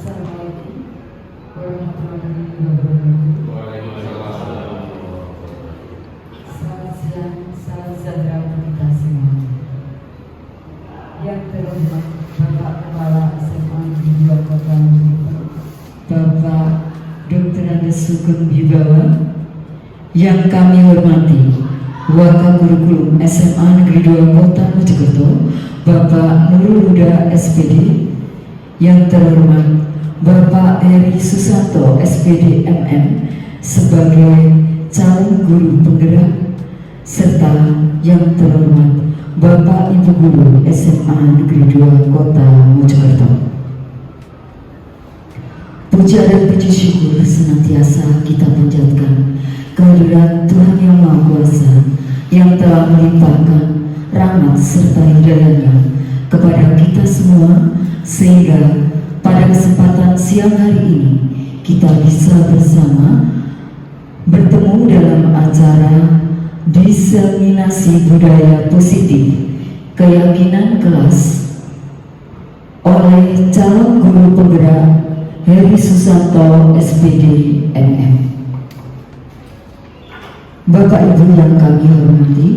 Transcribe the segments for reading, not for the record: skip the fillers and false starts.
Assalamualaikum warahmatullahi wabarakatuh. Waalaikumsalam. Selamat siang, salam sejahtera untuk kita semua. Yang terhormat Bapak Kepala SMA Negeri 2 Kota Mojokerto, Bapak Dr. Andes Sugeng Wibawa. Yang kami hormati Wakakurikulum SMA Negeri 2 Kota Mojokerto, Bapak Nurul Huda SPD. Yang terhormat Bapak Heri Susanto SPD MM sebagai calon guru penggerak, serta yang terhormat Bapak Ibu Guru SMA Negeri 2 Kota Mojokerto. Puja dan puji syukur senantiasa kita panjatkan kehadiran Tuhan Yang Maha Kuasa yang telah melimpahkan rahmat serta hidayah-Nya kepada kita semua, sehingga pada kesempatan siang hari ini kita bisa bersama bertemu dalam acara diseminasi budaya positif keyakinan kelas oleh calon guru penggerak Heri Susanto SPD MM. Bapak Ibu yang kami hormati,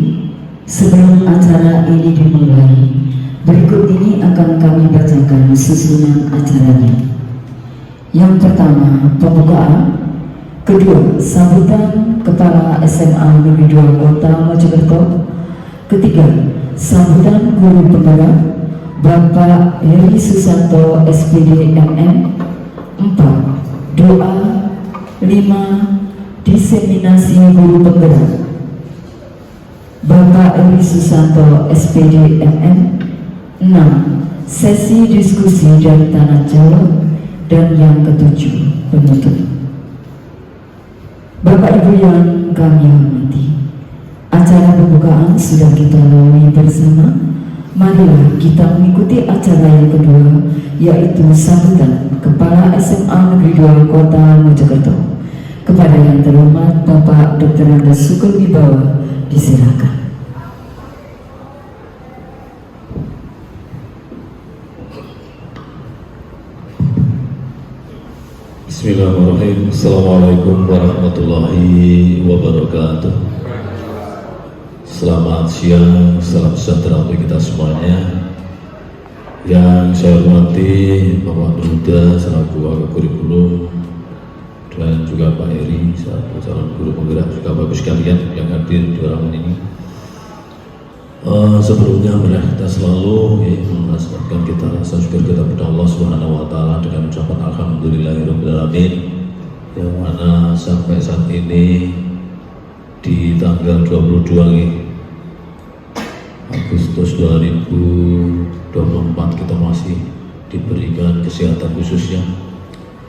sebelum acara ini dimulai, berikut ini akan kami bacakan susunan acaranya. Yang pertama, pembukaan. Kedua, sambutan Kepala SMA Negeri 2 Kota Mojokerto. Ketiga, sambutan guru penggerak Bapak Heri Susanto SPD MM. 4. Doa. 5. Diseminasi guru penggerak Bapak Heri Susanto SPD MM. 6. Sesi diskusi dan tanya jawab. Dan yang ketujuh, penutup. Bapak Ibu yang kami hormati, acara pembukaan sudah kita lalui bersama. Marilah kita mengikuti acara yang kedua, yaitu sambutan Kepala SMA Negeri 2 Kota Mojokerto. Kepada yang terhormat Bapak Dr. Andes Sugeng Wibawa, disilakan. Bismillahirrahmanirrahim. Assalamualaikum warahmatullahi wabarakatuh. Selamat siang, salam sejahtera untuk kita semuanya. Yang saya hormati Bapak Nurul selaku Wakakurikulum, dan juga Pak Heri selaku calon guru penggerak, juga Bapak sekalian yang hadir di ruangan ini. Sebelumnya marilah kita selalu menasbahkan kita rasa syukur kita kepada Allah Subhanahu wa taala dengan ucapan alhamdulillahirabbil alamin, yang mana sampai saat ini di tanggal 22 Agustus 2024 kita masih diberikan kesehatan khususnya,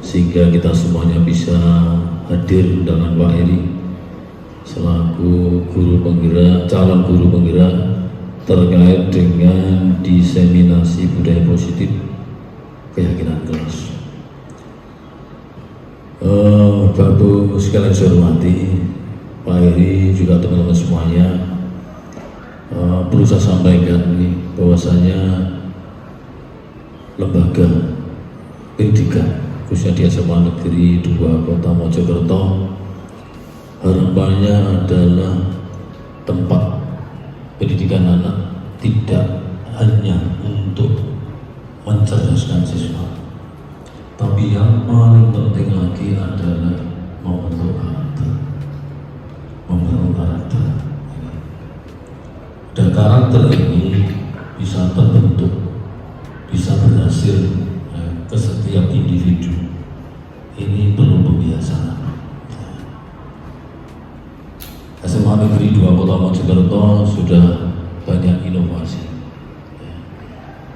sehingga kita semuanya bisa hadir undangan Pak Heri selaku guru penggerak, calon guru penggerak terkait dengan diseminasi budaya positif keyakinan kelas. Bapak sekalian saya hormati, Pak Heri juga teman-teman semuanya, perlu saya sampaikan bahwasanya lembaga pendidikan khususnya di SMA Negeri 2 Kota Mojokerto harapannya adalah tempat pendidikan anak tidak hanya untuk mencerdaskan siswa, tapi yang paling penting lagi adalah membentuk karakter. Dan karakter ini bisa terbentuk, bisa berhasil ke setiap individu. Ini perlu pembiasaan. SMA Negeri 2 Kota Mojokerto sudah banyak inovasi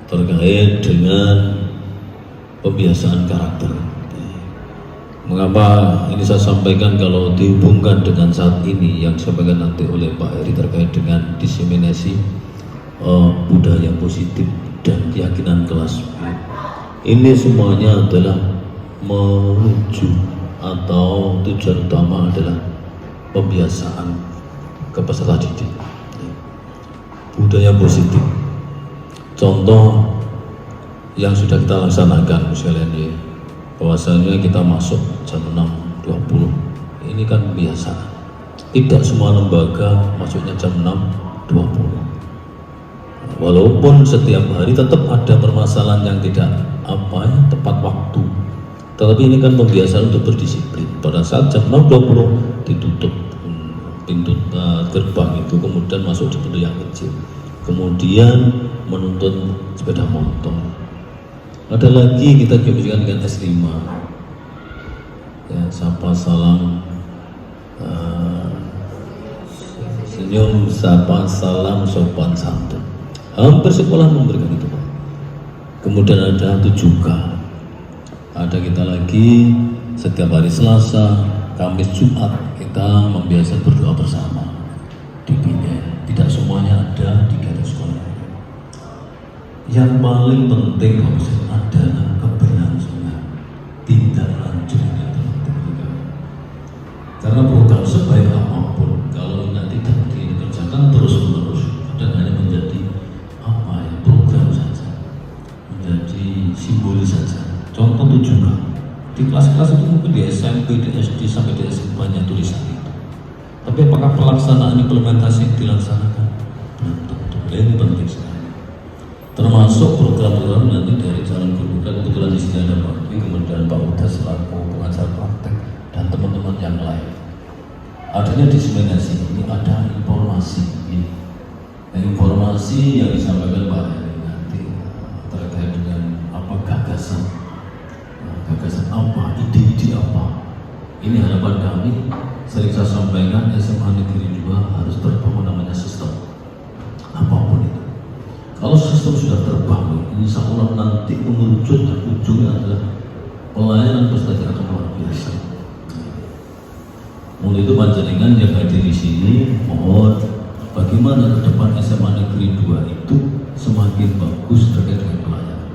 terkait dengan pembiasaan karakter. Mengapa ini saya sampaikan kalau dihubungkan dengan saat ini yang disampaikan nanti oleh Pak Heri terkait dengan diseminasi budaya positif dan keyakinan kelas. Ini semuanya adalah menuju atau tujuan utama adalah pembiasaan ke peserta didik budaya positif. Contoh yang sudah kita laksanakan misalnya bahwasanya kita masuk jam 6.20. Ini kan biasa. Tidak semua lembaga masuknya jam 6.20. Walaupun setiap hari tetap ada permasalahan yang tidak tepat waktu. Tetapi ini kan pembiasaan untuk berdisiplin. Pada saat jam 6.20 ditutup pintu gerbang itu, kemudian masuk di pintu yang kecil. Kemudian menuntun sepeda motor. Ada lagi kita juga dengan S5. Ya, sapa salam, senyum, sapa salam, sopan santun. Hampir sekolah memberikan itu, Pak. Kemudian ada 7K. Ada kita lagi setiap hari Selasa, Kamis, Jumat kita membiasakan berdoa bersama di Bina. Tidak semuanya ada di garis sekolah. Yang paling penting adalah keberlangsungan, tindak lanjut yang tertentu. Karena program sebaik apapun, kalau nanti tidak dikerjakan terus-menerus, dan hanya menjadi program saja, menjadi simbolis saja. Contoh juga di kelas-kelas itu mungkin di SMP, di SD sampai di SMP banyak tulisan itu. Tapi apakah pelaksanaan implementasi yang dilaksanakan? Belum tentu. Ini penting sekali. Termasuk program-program nanti dari Jalan Guru, kebetulan di sini ada Pak Dwi, kemudian Pak Uda selaku pengajar praktek dan teman-teman yang lain. Adanya diseminasi ini ada informasi ini. Informasi yang disampaikan Pak Heri nanti terkait dengan gagasan apa, ide-ide apa. Ini harapan kami, sering saya sampaikan, SMA Negeri 2 harus terbangun namanya sistem apapun itu. Kalau sistem sudah terbangun, insya Allah nanti mengerucut dan ujungnya adalah pelayanan peserta akan luar biasa. Mulai itu panjenengan yang hadir di sini, mohon bagaimana ke depan SMA Negeri 2 itu semakin bagus terkait dengan pelayanan.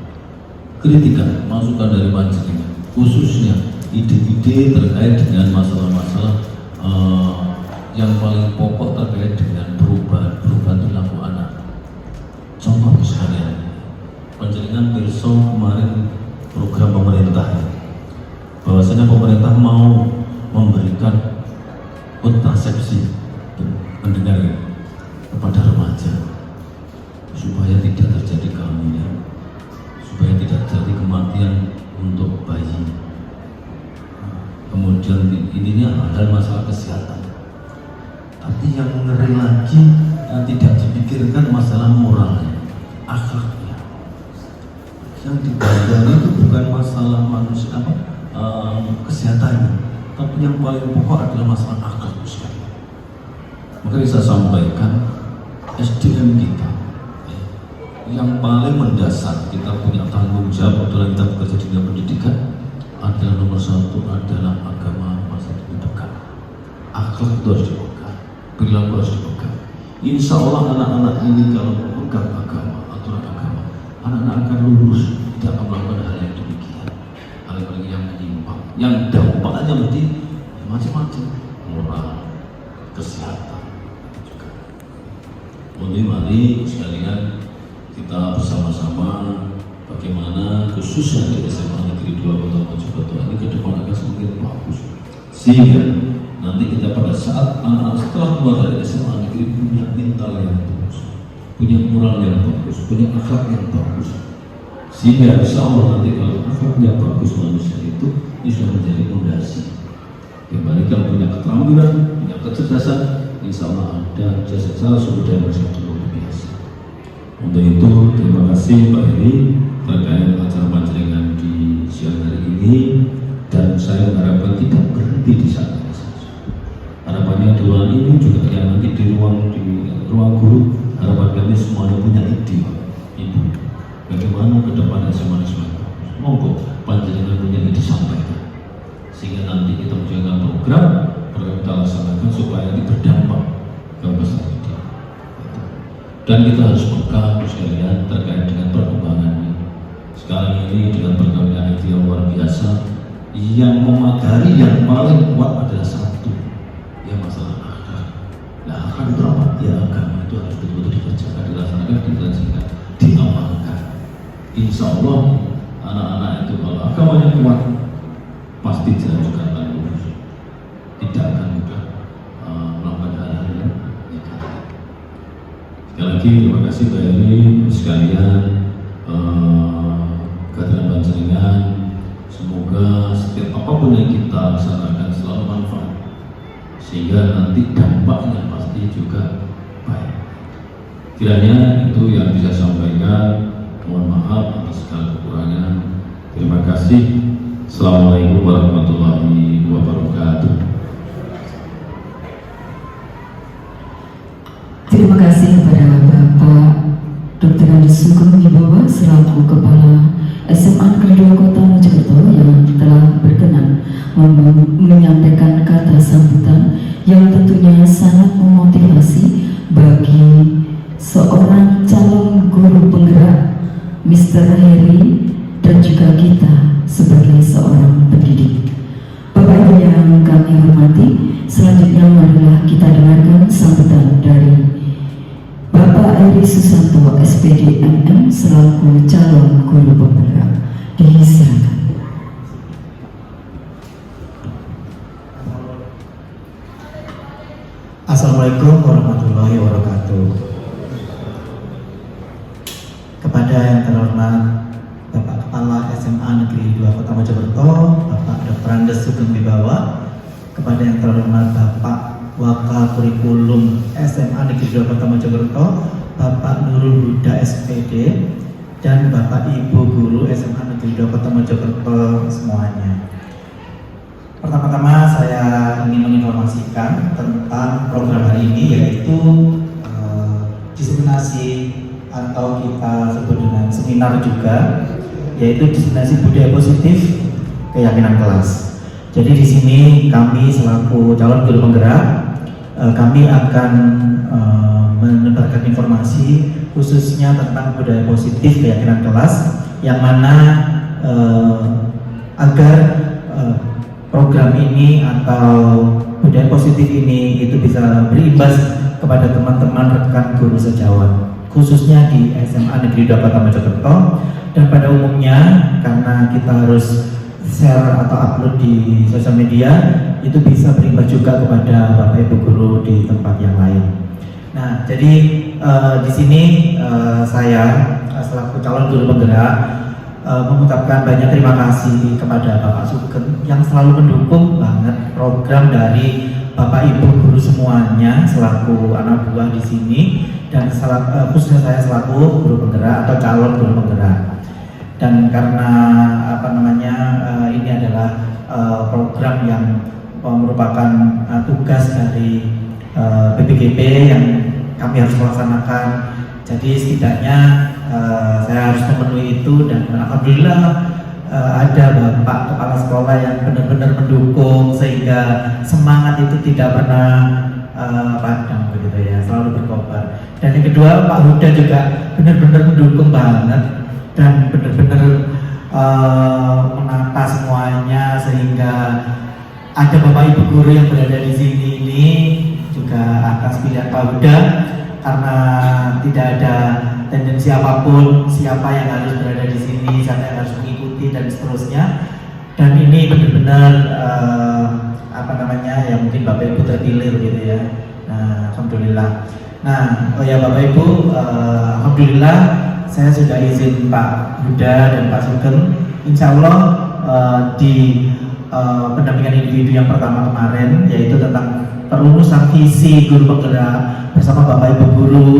Kritikan, masukan dari panjenengan, khususnya ide-ide terkait dengan masalah-masalah yang paling pokok terkait dengan perubahan perilaku anak. Contoh misalnya, panjenengan pirsa kemarin program pemerintah, bahwasanya pemerintah mau memberikan kontrasepsi mendengar kepada remaja supaya tidak terjadi kehamilan, supaya tidak terjadi kematian untuk bayi. Kemudian ininya hal masalah kesehatan. Tapi yang ngeri lagi yang tidak dipikirkan masalah moralnya, akhlaknya. Yang dipandang itu bukan masalah manusia kesehatannya, tapi yang paling pokok adalah masalah akhlak manusia. Maka saya sampaikan SDM kita yang paling mendasar, kita punya tanggung jawab dalam kita bekerja di dunia pendidikan adalah nomor satu adalah agama masa dipegang. Akhlak itu harus dipegang, perilaku harus dipegang. Insya Allah anak-anak ini kalau memegang agama, aturan agama, anak-anak akan lurus, tidak akan melakukan hal yang demikian, hal-hal yang menyimpang, yang dampaknya mesti macam-macam, moral, kesehatan juga. Mari sekalian kita bersama-sama bagaimana khususnya di SMA Negeri 2 Kota Mojokerto ini ke depan akan semakin bagus, sehingga nanti kita pada saat anak-anak setelah keluar dari SMA Negeri punya mental yang bagus, punya moral yang bagus, punya akhlak yang bagus, sehingga insya Allah nanti kalau akhlaknya bagus manusia itu sudah menjadi fondasi. Kembali kalau punya keterampilan, punya kecerdasan, insya Allah ada jasa sumber daya manusia luar biasa. Untuk itu terima kasih Pak Heri terkait acara panjenengan di siang hari ini, dan saya harapkan tidak berhenti di sana saja. Harapannya di ruang ini juga yang nanti di ruang guru, harapan kami semuanya punya ide, Ibu, bagaimana ke depan SMA Negeri. Monggo panjenengan punya ide sampaikan, sehingga nanti kita menjalankan program kita laksanakan supaya ini berdampak ke peserta didik. Dan kita harus peka sekalian terkait dengan perkembangan ini. Sekarang ini dengan perkembangan IT yang luar biasa, yang memagari yang paling kuat adalah satu, ya masalah akhlak. Nah, akhlak itu apa? Ya agama itu harus betul-betul dikerjakan, dilaksanakan, dikerjakan, diamalkan. Insya Allah anak-anak itu kalau agamanya kuat, pasti saya juga akan lurus, tidak akan mudah melakukan hal-hal yang negatif. Sekali lagi terima kasih Mbak Eri sekalian, kehadiran panjenengan. Semoga setiap apapun yang kita laksanakan selalu manfaat, sehingga nanti dampaknya pasti juga baik. Kiranya itu yang bisa saya sampaikan. Mohon maaf atas segala kekurangan. Terima kasih. Assalamualaikum warahmatullahi wabarakatuh. Terima kasih kepada Bapak Dr. Andes Sugeng Wibowo selaku Kepala SMA Negeri 2 Kota Mojokerto yang telah berkenan menyampaikan kata sambutan yang tentunya sangat memotivasi bagi seorang calon guru penggerak Mr. Heri dan juga kita sebagai seorang pendidik. Bapak Ibu yang kami hormati, selanjutnya marilah kita dengarkan sambutan dari Bapak Eri Susanto SPD MM selaku calon guru penggerak. Disilakan. Assalamualaikum warahmatullahi wabarakatuh. Kepada yang terhormat Bapak Kepala SMA Negeri 2 Kota Mojokerto, Bapak Dr. Andes Sugeng Wibowo, kepada yang terhormat Bapak Wakil Kurikulum SMA Negeri 2 Kota Mojokerto, Bapak Nurul Huda SPD, dan Bapak Ibu Guru SMA Negeri 2 Kota Mojokerto semuanya. Pertama-tama saya ingin menginformasikan tentang program hari ini, yaitu diseminasi atau kita sebut dengan seminar juga, yaitu diseminasi budaya positif keyakinan kelas. Jadi di sini kami selaku calon guru penggerak, kami akan menebarkan informasi khususnya tentang budaya positif keyakinan kelas, yang mana agar program ini atau budaya positif ini itu bisa berimbas kepada teman-teman rekan guru sejawat, khususnya di SMA Negeri 2 Kota Mojokerto. Dan pada umumnya karena kita harus share atau upload di sosial media, itu bisa berimbas juga kepada Bapak Ibu guru di tempat yang lain. Nah, jadi di sini saya selaku calon guru penggerak mengucapkan banyak terima kasih kepada Bapak Sugeng yang selalu mendukung banget program dari Bapak Ibu guru semuanya selaku anak buah di sini, dan khususnya saya selaku guru penggerak atau calon guru penggerak. Dan karena ini adalah program yang merupakan tugas dari BPGP yang kami harus melaksanakan. Jadi setidaknya saya harus memenuhi itu, dan alhamdulillah ada Bapak Kepala Sekolah yang benar-benar mendukung sehingga semangat itu tidak pernah padam begitu ya, selalu berkobar. Dan yang kedua, Pak Huda juga benar-benar mendukung banget dan benar-benar menata semuanya, sehingga ada Bapak Ibu guru yang berada di sini ini juga atas pilihan Pak Huda, karena tidak ada tendensi apapun siapa yang harus berada di sini, siapa yang harus mengikuti dan seterusnya. Dan ini benar-benar ya mungkin Bapak Ibu terpilih gitu ya. Nah, alhamdulillah. Nah, Bapak Ibu, alhamdulillah saya sudah izin Pak Huda dan Pak Sugeng, insya Allah di pendampingan individu yang pertama kemarin, yaitu tentang perumusan visi guru penggerak bersama Bapak Ibu guru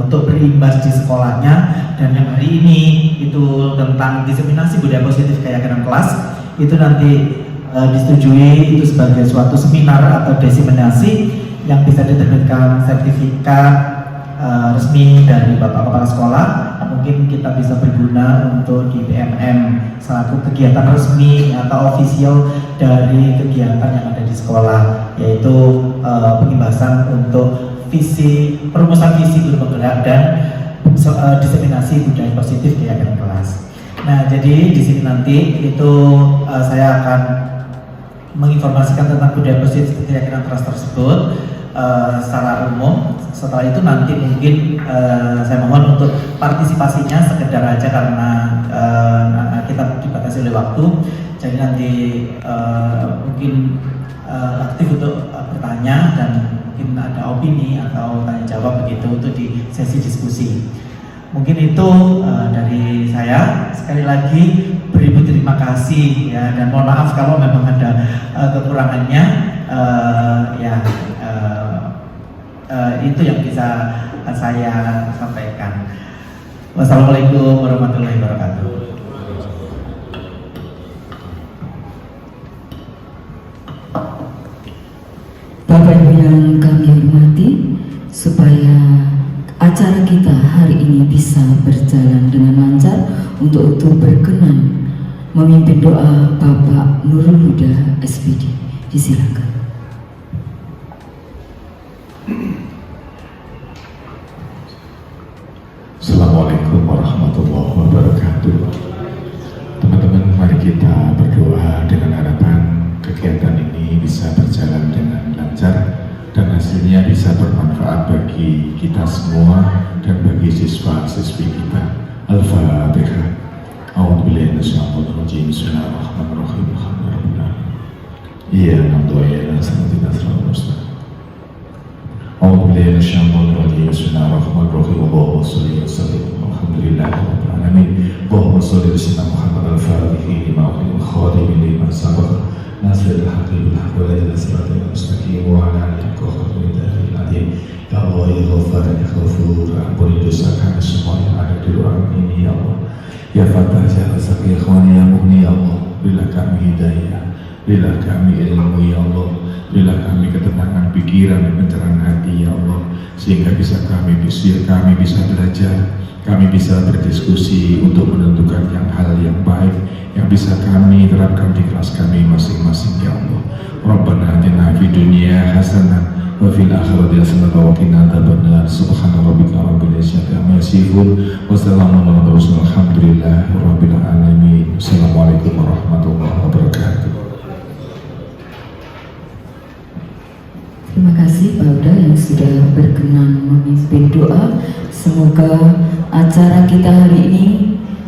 untuk berimbas di sekolahnya, dan yang hari ini itu tentang diseminasi budaya positif keyakinan kelas, itu nanti disetujui itu sebagai suatu seminar atau diseminasi yang bisa diterbitkan sertifikat resmi dari Bapak Kepala Sekolah. Mungkin kita bisa berguna untuk di BMM selaku kegiatan resmi atau official dari kegiatan yang ada di sekolah, yaitu pengimbasan untuk perumusan visi guru penggerak dan diseminasi budaya positif keyakinan kelas. Nah, jadi di sini nanti itu saya akan menginformasikan tentang budaya positif keyakinan kelas tersebut secara umum. Setelah itu nanti mungkin saya mohon untuk partisipasinya sekedar aja karena kita dibatasi oleh waktu. Jadi nanti mungkin aktif untuk bertanya dan mungkin ada opini atau tanya jawab begitu untuk di sesi diskusi. Mungkin itu dari saya. Sekali lagi beribu terima kasih ya, dan mohon maaf kalau memang ada kekurangannya. Itu yang bisa saya sampaikan. Wassalamualaikum warahmatullahi wabarakatuh. Bapak Ibu yang kami hormati, supaya acara kita hari ini bisa berjalan dengan lancar, untuk itu berkenan memimpin doa Bapak Nurul Huda SPD. Disilakan. Assalamualaikum warahmatullahi wabarakatuh. Teman-teman, mari kita berdoa dengan harapan kegiatan ini bisa berjalan dengan lancar dan hasilnya bisa bermanfaat bagi kita semua dan bagi siswa-siswi kita. Al-Fatihah. A'udzubillahi minasyaitonir rajim. Bismillahirrahmanirrahim. Alhamdulillah. Iya, alhamdulillah. A'udzubillahi minasyaitonir rajim. Bismillahirrahmanirrahim. Allahumma shalli wa sallim. Alhamdulillahirabbil alamin. Allahumma shalli ala sayyidina Muhammad al-Fatih lima ughliqa khatim lima sabaq. Nasrul haqqi bil haqqi wa la siratal mustaqim wa ala alihi wa sahbihi. Ya Allah, ya Ghaffar, ya Ghafur, ampuni dosa kami semua yang ada di ruangan ini ya Allah. Ya Fatah, ya Razak, ya Khawani, ya Mughni ya Allah. Berilah kami hidayah, berilah kami ilmu ya Allah, berilah kami ketenangan pikiran dan pencerahan hati ya Allah, sehingga kami bisa belajar, kami bisa berdiskusi untuk menentukan hal yang baik yang bisa kami terapkan di kelas kami masing-masing ya Allah. Rabbana atina fid dunya hasanah wa fil akhirati hasanah wa qina adzabannar. Subhana rabbika rabbil izzati amma yasifun wa salamun alal mursalin walhamdulillahi rabbil alamin. Assalamualaikum warahmatullahi wabarakatuh. Terima kasih Pak Huda yang sudah berkenan memimpin doa. Semoga acara kita hari ini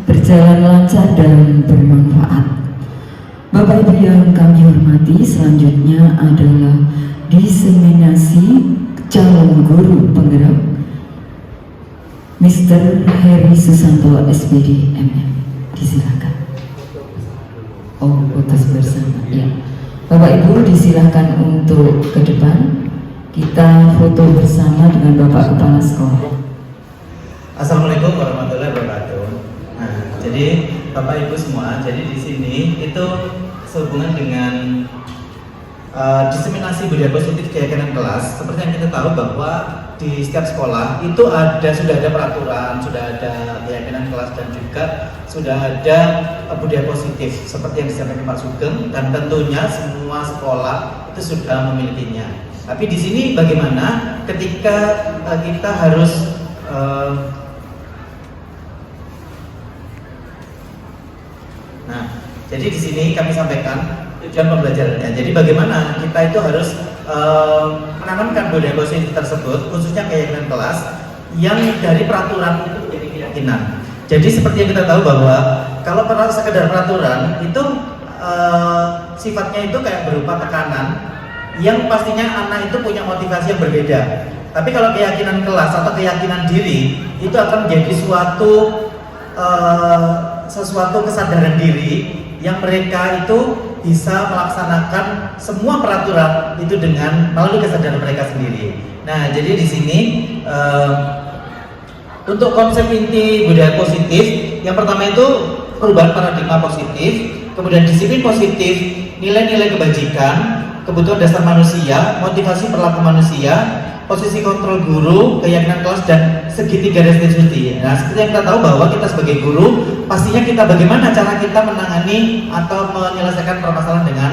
berjalan lancar dan bermanfaat. Bapak Ibu yang kami hormati, selanjutnya adalah diseminasi calon guru penggerak Mr. Heri Susanto SPD MM. Disilakan. Oh, putus bersama ya. Bapak Ibu disilakan untuk ke depan. Kita foto bersama dengan Bapak Kepala Sekolah. Assalamualaikum warahmatullahi wabarakatuh. Nah, jadi Bapak Ibu semua, jadi di sini itu sehubungan dengan diseminasi budaya positif keyakinan kelas. Seperti yang kita tahu bahwa di setiap sekolah itu sudah ada peraturan, sudah ada keyakinan kelas, dan juga sudah ada budaya positif seperti yang disampaikan Pak Sugeng, dan tentunya semua sekolah itu sudah memilikinya. Tapi di sini bagaimana ketika kita harus jadi di sini kami sampaikan tujuan pembelajarannya. Jadi bagaimana kita itu harus menanamkan budaya positif tersebut, khususnya keyakinan kelas yang dari peraturan itu menjadi keyakinan. Jadi seperti yang kita tahu bahwa kalau sekedar peraturan itu sifatnya itu kayak berupa tekanan yang pastinya anak itu punya motivasi yang berbeda. Tapi kalau keyakinan kelas atau keyakinan diri itu akan menjadi sesuatu kesadaran diri yang mereka itu bisa melaksanakan semua peraturan itu dengan melalui kesadaran mereka sendiri. Nah, jadi di sini untuk konsep inti budaya positif, yang pertama itu perubahan paradigma positif, kemudian disiplin positif, nilai-nilai kebajikan, kebutuhan dasar manusia, motivasi perilaku manusia, posisi kontrol guru, keyakinan kelas, dan segitiga restitusi. Nah, seperti yang kita tahu bahwa kita sebagai guru, pastinya kita bagaimana cara kita menangani atau menyelesaikan permasalahan dengan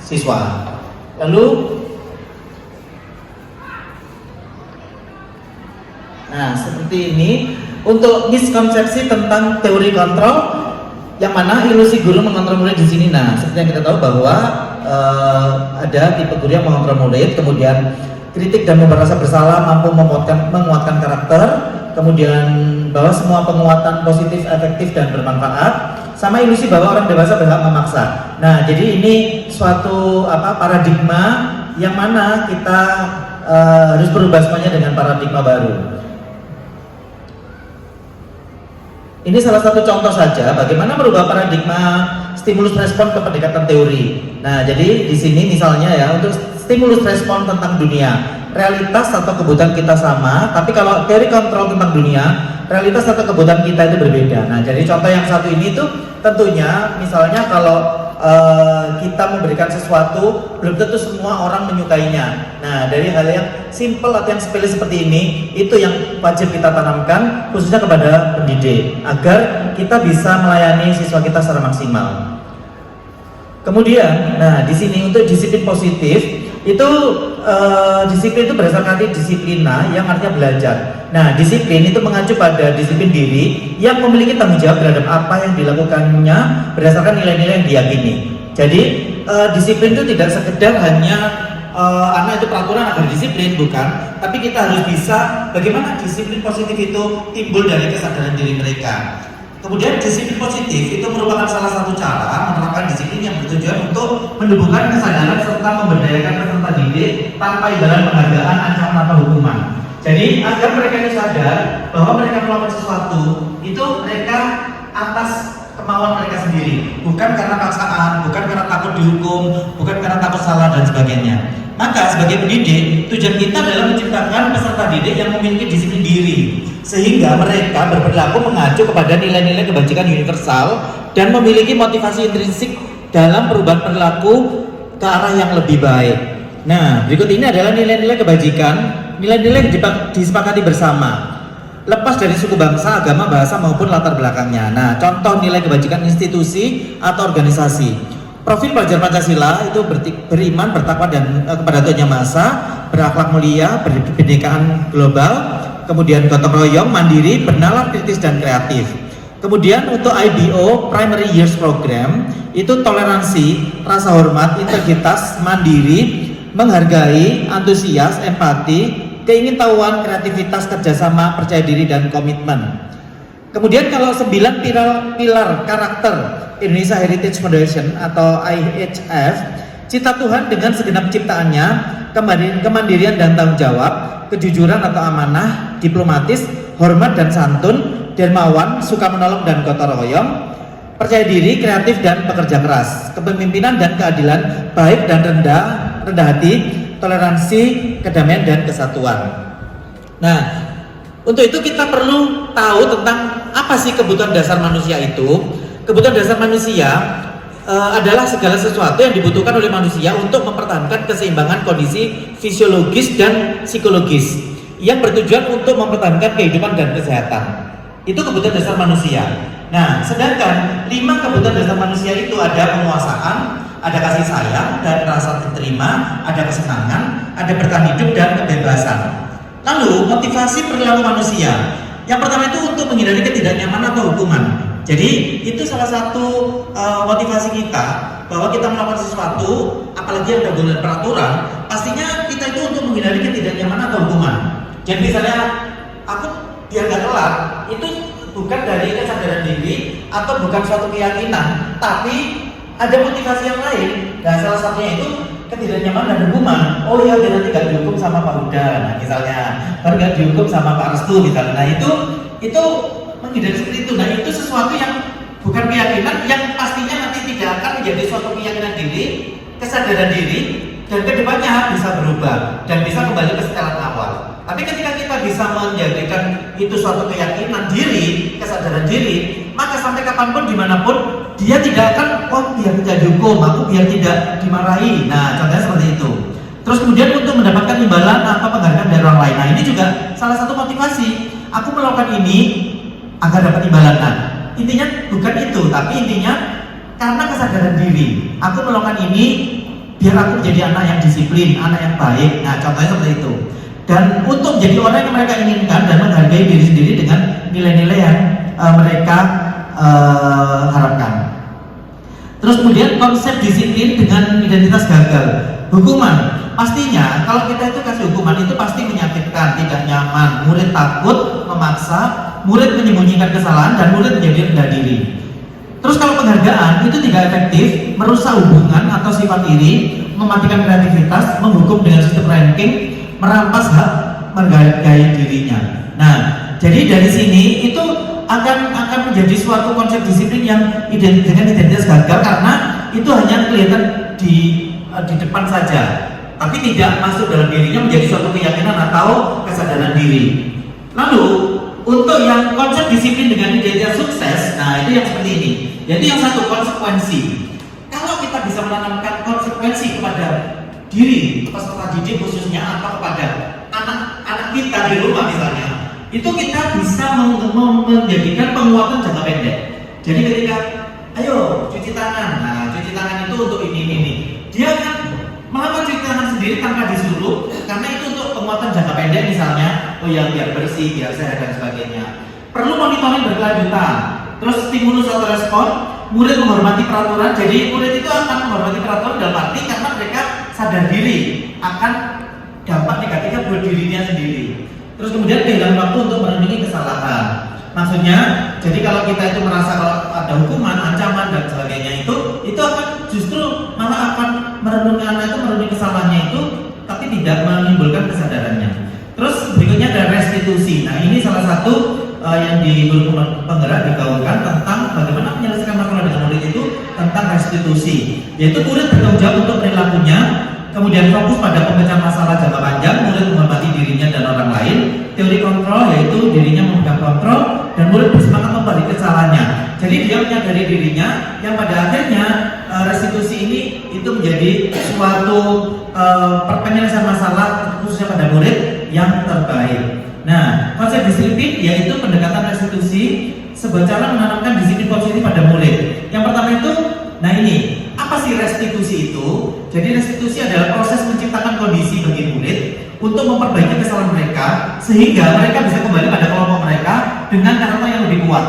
siswa. Lalu, nah seperti ini untuk miskonsepsi tentang teori kontrol, yang mana ilusi guru mengontrol murid di sini. Nah, seperti yang kita tahu bahwa ada tipe guru yang mengontrol murid, kemudian kritik dan merasa bersalah, mampu menguatkan karakter, kemudian bahwa semua penguatan positif, efektif, dan bermanfaat, sama ilusi bahwa orang dewasa berhak memaksa. Nah, jadi ini suatu paradigma yang mana kita harus berubah semuanya dengan paradigma baru. Ini salah satu contoh saja bagaimana merubah paradigma stimulus respon ke pendekatan teori. Nah, jadi di sini misalnya ya, untuk stimulus respon tentang dunia, realitas atau kebutuhan kita sama, tapi kalau teori kontrol tentang dunia, realitas atau kebutuhan kita itu berbeda. Nah, jadi contoh yang satu ini tuh tentunya misalnya kalau kita memberikan sesuatu, belum tentu semua orang menyukainya. Nah, dari hal yang simple atau yang sepele seperti ini, itu yang wajib kita tanamkan khususnya kepada pendidik agar kita bisa melayani siswa kita secara maksimal. Kemudian, nah di sini untuk disiplin positif itu disiplin itu berdasarkan disiplina yang artinya belajar. Nah, disiplin itu mengacu pada disiplin diri yang memiliki tanggung jawab terhadap apa yang dilakukannya berdasarkan nilai-nilai yang diyakini. Jadi disiplin itu tidak sekedar hanya anak itu peraturan agar disiplin, bukan, tapi kita harus bisa bagaimana disiplin positif itu timbul dari kesadaran diri mereka. Kemudian disiplin positif itu merupakan salah satu cara menerapkan disiplin yang bertujuan untuk menumbuhkan kesadaran serta memberdayakan peserta didik tanpa imbalan penghargaan, ancaman atau hukuman. Jadi agar mereka itu sadar bahwa mereka melakukan sesuatu itu mereka atas kemauan mereka sendiri, bukan karena paksaan, bukan karena takut dihukum, bukan karena takut salah dan sebagainya. Maka sebagai pendidik, tujuan kita adalah menciptakan peserta didik yang memiliki disiplin diri, sehingga mereka berperilaku mengacu kepada nilai-nilai kebajikan universal dan memiliki motivasi intrinsik dalam perubahan perilaku ke arah yang lebih baik. Nah, berikut ini adalah nilai-nilai kebajikan, nilai-nilai yang disepakati bersama, lepas dari suku bangsa, agama, bahasa maupun latar belakangnya. Nah, contoh nilai kebajikan institusi atau organisasi. Profil pelajar Pancasila itu beriman, bertakwa dan kepada Tuhan Yang Maha Esa, berakhlak mulia, berkebinekaan global, kemudian gotong royong, mandiri, bernalar, kritis dan kreatif. Kemudian untuk IBO Primary Years Program itu toleransi, rasa hormat, integritas, mandiri, menghargai, antusias, empati, keingintahuan, kreativitas, kerjasama, percaya diri dan komitmen. Kemudian kalau 9 pilar karakter Indonesia Heritage Foundation atau IHF, cita Tuhan dengan segenap ciptaannya, kemandirian dan tanggung jawab, kejujuran atau amanah, diplomatis, hormat dan santun, dermawan, suka menolong dan gotong royong, percaya diri, kreatif dan pekerja keras, kepemimpinan dan keadilan, baik dan rendah hati, toleransi, kedamaian dan kesatuan. Nah, untuk itu kita perlu tahu tentang apa sih kebutuhan dasar manusia itu. Kebutuhan dasar manusia adalah segala sesuatu yang dibutuhkan oleh manusia untuk mempertahankan keseimbangan kondisi fisiologis dan psikologis yang bertujuan untuk mempertahankan kehidupan dan kesehatan. Itu kebutuhan dasar manusia. Nah, sedangkan 5 kebutuhan dasar manusia itu ada penguasaan, ada kasih sayang dan rasa diterima, ada kesenangan, ada bertahan hidup dan kebebasan. Lalu motivasi perilaku manusia. Yang pertama itu untuk menghindari ketidaknyamanan atau hukuman. Jadi itu salah satu motivasi kita bahwa kita melakukan sesuatu, apalagi yang tergolong peraturan, pastinya kita itu untuk menghindari ketidaknyamanan atau hukuman. Jadi misalnya aku biar nggak telat, itu bukan dari kesadaran diri atau bukan suatu keyakinan, tapi ada motivasi yang lain. Nah, salah satunya itu ketidaknyamanan dan hukuman. Oh iya, dia nanti gak dihukum sama Pak Huda, nah, misalnya, baru gak dihukum sama Pak Restu misalnya. Nah itu menghindari seperti itu. Nah, itu sesuatu yang bukan keyakinan, yang pastinya nanti tidak akan menjadi suatu keyakinan diri, kesadaran diri, dan kedepannya bisa berubah dan bisa kembali ke setelan awal. Tapi ketika kita bisa menjadikan itu suatu keyakinan diri, kesadaran diri, maka sampai kapanpun, dimanapun, dia tidak akan, oh biar tidak dihukum, aku biar tidak dimarahi. Nah, contohnya seperti itu. Terus kemudian untuk mendapatkan imbalan atau penghargaan dari orang lain. Nah, ini juga salah satu motivasi. Aku melakukan ini agar dapat imbalan. Nah, intinya bukan itu, tapi intinya karena kesadaran diri. Aku melakukan ini biar aku menjadi anak yang disiplin, anak yang baik. Nah, contohnya seperti itu. Dan untuk menjadi orang yang mereka inginkan dan menghargai diri sendiri dengan nilai-nilai yang mereka harapkan. Terus kemudian konsep disiplin dengan identitas gagal. Hukuman, pastinya kalau kita itu kasih hukuman itu pasti menyakitkan, tidak nyaman, murid takut, memaksa, murid menyembunyikan kesalahan dan murid menjadi rendah diri. Terus kalau penghargaan itu tidak efektif, merusak hubungan atau sifat iri, mematikan kreativitas, menghukum dengan sistem ranking, merampas hak menghargai dirinya. Nah, jadi dari sini itu akan menjadi suatu konsep disiplin yang dengan identitas gagal karena itu hanya kelihatan di depan saja, tapi tidak masuk dalam dirinya menjadi suatu keyakinan atau kesadaran diri. Lalu untuk yang konsep disiplin dengan identitas sukses, nah itu yang seperti ini. Jadi yang satu konsekuensi. Kalau kita bisa menanamkan konsekuensi kepada diri peserta didik khususnya atau kepada anak kita di rumah misalnya, itu kita bisa menjadikan penguatan jangka pendek. Jadi ketika ayo cuci tangan, nah cuci tangan itu untuk ini. Dia akan melakukan cuci tangan sendiri tanpa disuruh, karena itu untuk penguatan jangka pendek misalnya, oh ya biar bersih, biar sehat dan sebagainya. Perlu monitoring berkelanjutan. Terus stimulus atau respon, murid menghormati peraturan. Jadi murid itu akan menghormati peraturan dalam arti karena mereka sadar diri akan dampak negatifnya buat dirinya sendiri. Terus kemudian kehilangan waktu untuk merenungi kesalahan. Maksudnya, jadi kalau kita itu merasa kalau ada hukuman, ancaman dan sebagainya itu akan justru malah akan merenungi kesalahannya itu, tapi tidak menimbulkan kesadarannya. Terus berikutnya ada restitusi. Nah ini salah satu yang di guru penggerak digaungkan tentang bagaimana menyelesaikan masalah dengan murid itu tentang restitusi, yaitu murid bertanggung jawab untuk perilakunya, kemudian fokus pada pemecahan masalah jangka panjang, murid menghormati dirinya dan orang lain. Teori kontrol yaitu dirinya memegang kontrol dan murid bersemangat membalik kesalahannya. Jadi dia menyadari dirinya yang pada akhirnya restitusi ini itu menjadi suatu penyelesaian masalah khususnya pada murid yang terbaik. Nah, konsep disiplin yaitu pendekatan restitusi sebuah cara menanamkan disiplin positif pada murid. Yang pertama itu, nah ini, apa sih restitusi itu? Jadi restitusi adalah proses menciptakan kondisi bagi murid untuk memperbaiki kesalahan mereka sehingga mereka bisa kembali pada kelompok mereka dengan karakter yang lebih kuat.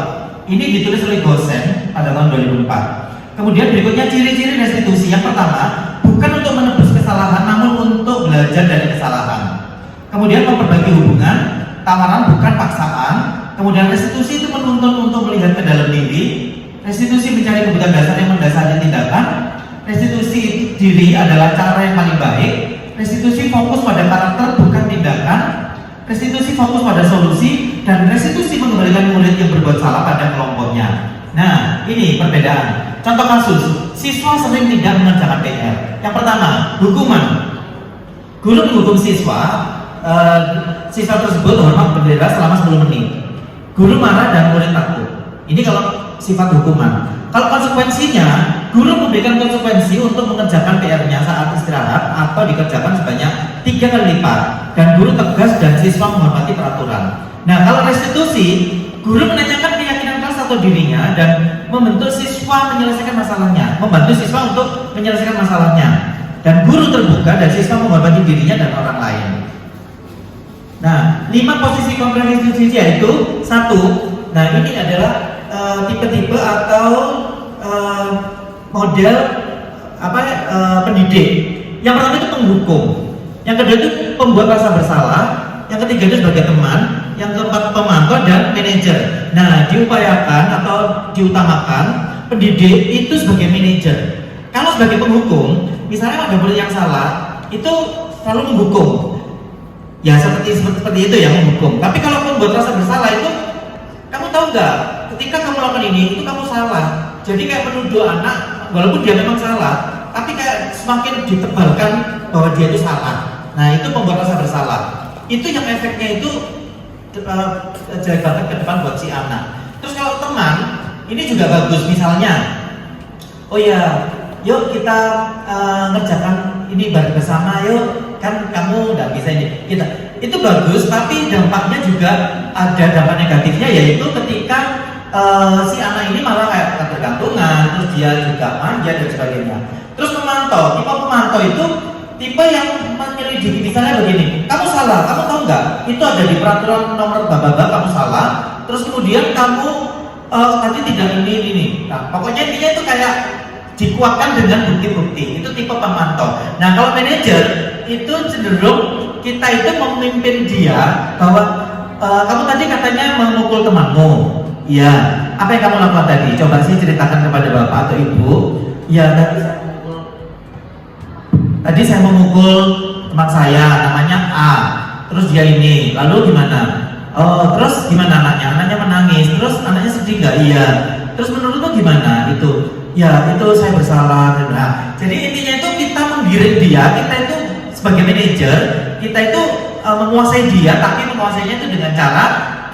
Ini ditulis oleh Gosen pada tahun 2004. Kemudian berikutnya ciri-ciri restitusi. Yang pertama, bukan untuk menebus kesalahan namun untuk belajar dari kesalahan. Kemudian memperbaiki hubungan, tawaran bukan paksaan. Kemudian restitusi itu menuntun untuk melihat ke dalam diri. Restitusi mencari kebutuhan dasar yang mendasari tindakan. Restitusi diri adalah cara yang paling baik. Restitusi fokus pada karakter bukan tindakan. Restitusi fokus pada solusi. Dan restitusi mengembalikan murid yang berbuat salah pada kelompoknya. Nah ini perbedaan. Contoh kasus, siswa sering tidak mengerjakan PR. Yang pertama, hukuman. Guru menghukum siswa tersebut hormat bendera selama 10 menit. Guru marah dan murid takut. Ini kalau sifat hukuman. Kalau konsekuensinya, guru memberikan konsekuensi untuk mengerjakan PR-nya saat istirahat atau dikerjakan sebanyak 3 kali lipat. Dan guru tegas dan siswa menghormati peraturan. Nah, kalau restitusi, guru menanyakan keyakinan kelas atau dirinya dan membentuk siswa menyelesaikan masalahnya, membantu siswa untuk menyelesaikan masalahnya. Dan guru terbuka dan siswa menghormati dirinya dan orang lain. Nah, 5 posisi konkret restitusi yaitu 1. Nah, ini adalah tipe-tipe atau model pendidik. Yang pertama itu penghukum. Yang kedua itu pembuat rasa bersalah. Yang ketiga itu sebagai teman. Yang keempat pemantau dan manajer. Nah, diupayakan atau diutamakan pendidik itu sebagai manajer. Kalau sebagai penghukum, misalnya ada murid yang salah, itu selalu menghukum. Ya seperti itu yang menghukum. Tapi kalau pembuat rasa bersalah itu, kamu tahu nggak? Ketika kamu lakukan ini, itu kamu salah. Jadi kayak menuduh anak, walaupun dia memang salah, tapi kayak semakin ditebalkan bahwa dia itu salah. Nah itu pembuat rasa bersalah. Itu yang efeknya itu jelek banget ke depan buat si anak. Terus kalau teman, ini juga bagus. Misalnya, oh ya, yuk kita ngerjakan ini bareng bersama, yuk. Kan kamu nggak bisa ini. Itu bagus, tapi dampaknya juga ada dampak negatifnya, yaitu ketika si anak ini malah kayak ketergantungan, terus dia juga manja dan sebagainya. Terus pemantau, tipe pemantau itu tipe yang menyelidiki. Misalnya begini, kamu salah, kamu tahu nggak? Itu ada di peraturan nomor bababa, kamu salah. Terus kemudian kamu tadi tidak ini. Nah, pokoknya intinya itu kayak dikuatkan dengan bukti-bukti. Itu tipe pemantau. Nah, kalau manajer itu cenderung kita itu memimpin dia bahwa kamu tadi katanya memukul temanmu. Iya. Apa yang kamu lakukan tadi? Coba sih ceritakan kepada bapak atau ibu. Iya, tadi saya memukul teman saya, namanya A. Terus dia ini, lalu gimana? Oh, terus gimana anaknya? Anaknya menangis. Terus anaknya sedih nggak? Iya. Terus menurutmu gimana? Itu, ya itu saya bersalah. Nah, jadi intinya itu kita menggiring dia. Kita itu sebagai manajer, kita itu menguasai dia, tapi menguasainya itu dengan cara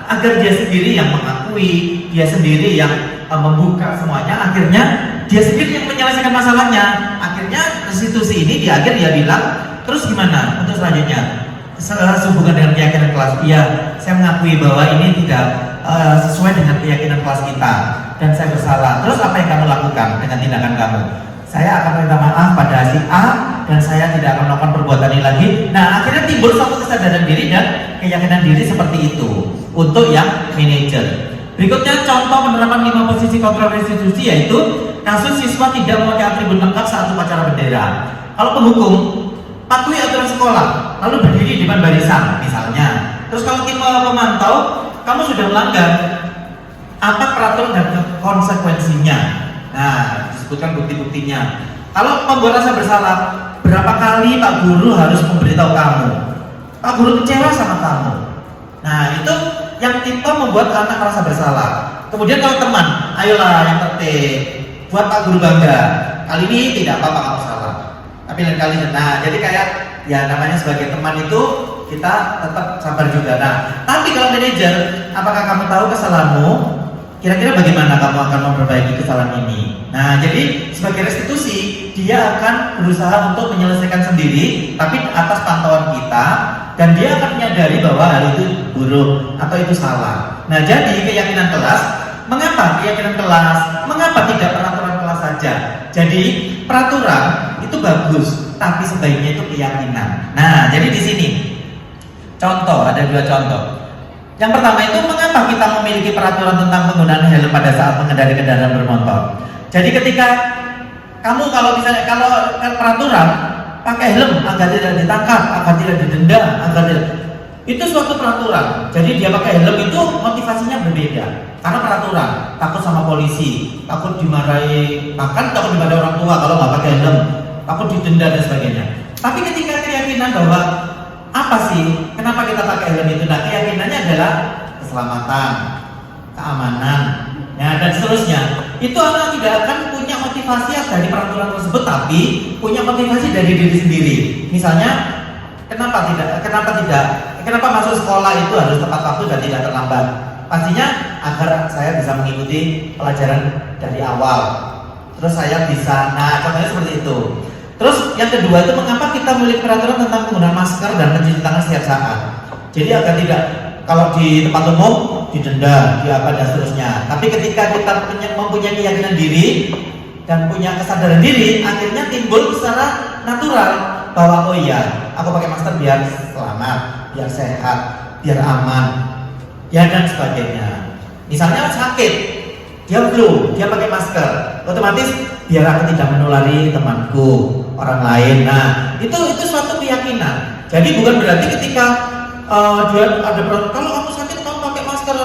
agar dia sendiri yang mengakui, dia sendiri yang membuka semuanya. Akhirnya dia sendiri yang menyelesaikan masalahnya. Akhirnya restitusi ini di akhir dia bilang, terus gimana untuk selanjutnya? Sehubungan dengan keyakinan kelas, iya, saya mengakui bahwa ini tidak sesuai dengan keyakinan kelas kita dan saya bersalah. Terus apa yang kamu lakukan dengan tindakan kamu? Saya akan minta maaf pada si A dan saya tidak akan melakukan perbuatan ini lagi. Nah, akhirnya timbul suatu kesadaran diri dan keyakinan diri seperti itu untuk yang manajer. Berikutnya contoh penerapan 5 posisi kontrol restitusi, yaitu kasus siswa tidak memakai atribut lengkap saat upacara bendera. Kalau penghukum, patuhi aturan sekolah, lalu berdiri di depan barisan misalnya. Terus kalau tim pemantau, kamu sudah melanggar, apa peraturan dan konsekuensinya? Nah, disebutkan bukti-buktinya. Kalau membuat rasa bersalah, berapa kali Pak Guru harus memberitahu kamu? Pak Guru kecewa sama kamu. Nah, itu yang tipe membuat anak merasa bersalah. Kemudian kalau teman, ayolah yang tertib, buat Pak Guru bangga. Kali ini tidak apa-apa kamu salah, tapi lain kali. Nah, jadi kayak ya namanya sebagai teman itu kita tetap sabar juga. Nah, tapi kalau manajer, apakah kamu tahu kesalahanmu? Kira-kira bagaimana kamu akan memperbaiki kesalahan ini? Nah, jadi sebagai restitusi, dia akan berusaha untuk menyelesaikan sendiri, tapi atas pantauan kita, dan dia akan menyadari bahwa hal itu buruk atau itu salah. Nah, jadi keyakinan kelas, mengapa keyakinan kelas? Mengapa tidak peraturan kelas saja? Jadi peraturan itu bagus, tapi sebaiknya itu keyakinan. Nah, jadi di sini contoh, ada 2 contoh. Yang pertama itu mengapa kita memiliki peraturan tentang penggunaan helm pada saat mengendarai kendaraan bermotor. Jadi ketika kamu kalau misalnya kalau peraturan pakai helm agar tidak ditangkap, agar tidak didenda, agar itu suatu peraturan. Jadi dia pakai helm itu motivasinya berbeda. Karena peraturan, takut sama polisi, takut dimarahi, bahkan takut dimarahi orang tua kalau nggak pakai helm, takut didenda dan sebagainya. Tapi ketika keyakinan bahwa apa sih? Kenapa kita pakai helm itu? Nah, keyakinannya adalah keselamatan, keamanan, ya, dan seterusnya. Itu anak tidak akan punya motivasi dari peraturan tersebut, tapi punya motivasi dari diri sendiri. Misalnya, kenapa masuk sekolah itu harus tepat waktu dan tidak terlambat? Pastinya agar saya bisa mengikuti pelajaran dari awal. Terus saya bisa, nah contohnya seperti itu. Terus yang kedua itu mengapa kita memiliki peraturan tentang penggunaan masker dan mencuci tangan setiap saat. Jadi agar tidak, kalau di tempat umum didenda, dan seterusnya. Tapi ketika kita mempunyai keyakinan diri dan punya kesadaran diri, akhirnya timbul secara natural bahwa oh iya, aku pakai masker biar selamat, biar sehat, biar aman, ya dan sebagainya. Misalnya sakit, dia flu, dia pakai masker, otomatis biar aku tidak menulari temanku, orang lain. Nah, itu suatu keyakinan. Jadi bukan berarti ketika dia ada kalau aku sakit kamu pakai masker,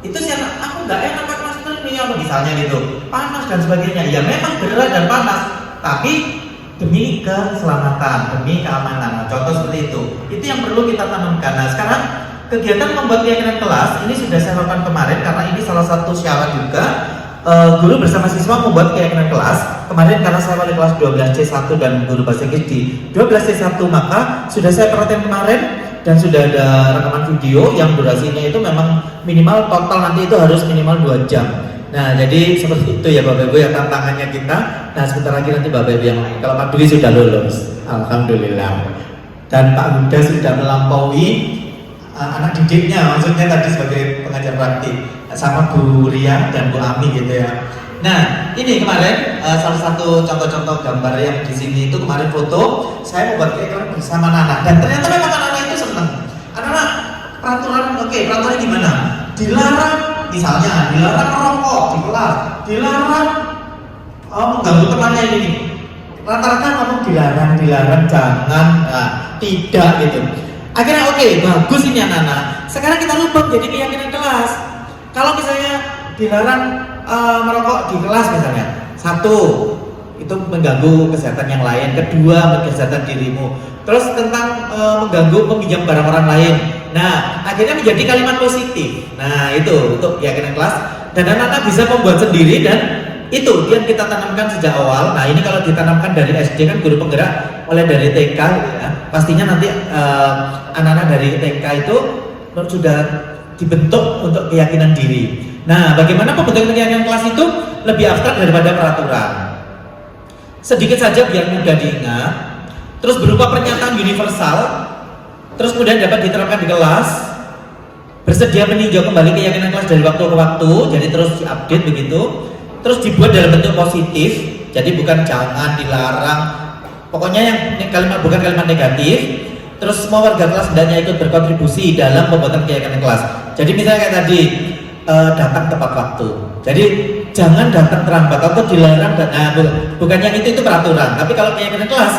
itu sih aku nggak enak pakai masker ini apa misalnya gitu, panas dan sebagainya. Ya memang berat dan panas, tapi demi keselamatan, demi keamanan. Nah, contoh seperti itu yang perlu kita tanamkan. Nah, sekarang kegiatan membuat keyakinan kelas ini sudah saya lakukan kemarin karena ini salah satu syarat juga. Guru bersama siswa membuat keyakinan kelas kemarin karena saya wali kelas 12C1 dan guru bahasa Inggris di 12C1, maka sudah saya perhatikan kemarin dan sudah ada rekaman video yang durasinya itu memang minimal total nanti itu harus minimal 2 jam. Nah, jadi seperti itu ya Bapak Ibu ya tantangannya kita. Nah, sebentar lagi nanti Bapak Ibu yang lain. Kalau Pak Dwi sudah lulus, alhamdulillah. Dan Pak Huda sudah melampaui anak didiknya, maksudnya tadi sebagai pengajar praktik sama Bu Ria dan Bu Ami gitu ya. Nah, ini kemarin salah satu contoh-contoh gambar yang di sini itu kemarin foto saya membuat keyakinan bersama Nana dan ternyata memang anak-anak itu senang. Anak-anak peraturan peraturannya gimana? Dilarang, misalnya dilarang merokok di kelas, dilarang mengganggu temannya ini. Rata-rata kamu dilarang jangan, tidak gitu. Akhirnya bagus ini anak-anak. sekarang kita rubah jadi keyakinan kelas. Kalau misalnya dilarang merokok di kelas misalnya, satu, itu mengganggu kesehatan yang lain. Kedua, kesehatan dirimu. Terus tentang mengganggu meminjam barang orang lain. Nah, akhirnya menjadi kalimat positif. Nah, itu untuk keyakinan kelas. Dan anak-anak bisa membuat sendiri dan itu yang kita tanamkan sejak awal. Nah, ini kalau ditanamkan dari SD kan guru penggerak oleh dari TK ya. Pastinya nanti anak-anak dari TK itu sudah dibentuk untuk keyakinan diri. Nah, bagaimana pembentukan keyakinan kelas itu lebih abstrak daripada peraturan. Sedikit saja biar mudah diingat. Terus berupa pernyataan universal. Terus kemudian dapat diterapkan di kelas. Bersedia meninjau kembali keyakinan kelas dari waktu ke waktu. Jadi terus diupdate begitu. Terus dibuat dalam bentuk positif. Jadi bukan jangan, dilarang. Pokoknya yang kalimat bukan kalimat negatif. Terus semua warga kelas hendaknya ikut berkontribusi dalam pembuatan keyakinan kelas. Jadi misalnya kayak tadi, datang tepat waktu. Jadi jangan datang terlambat atau dilarang. Bukan yang itu peraturan. Tapi kalau keyakinan kelas,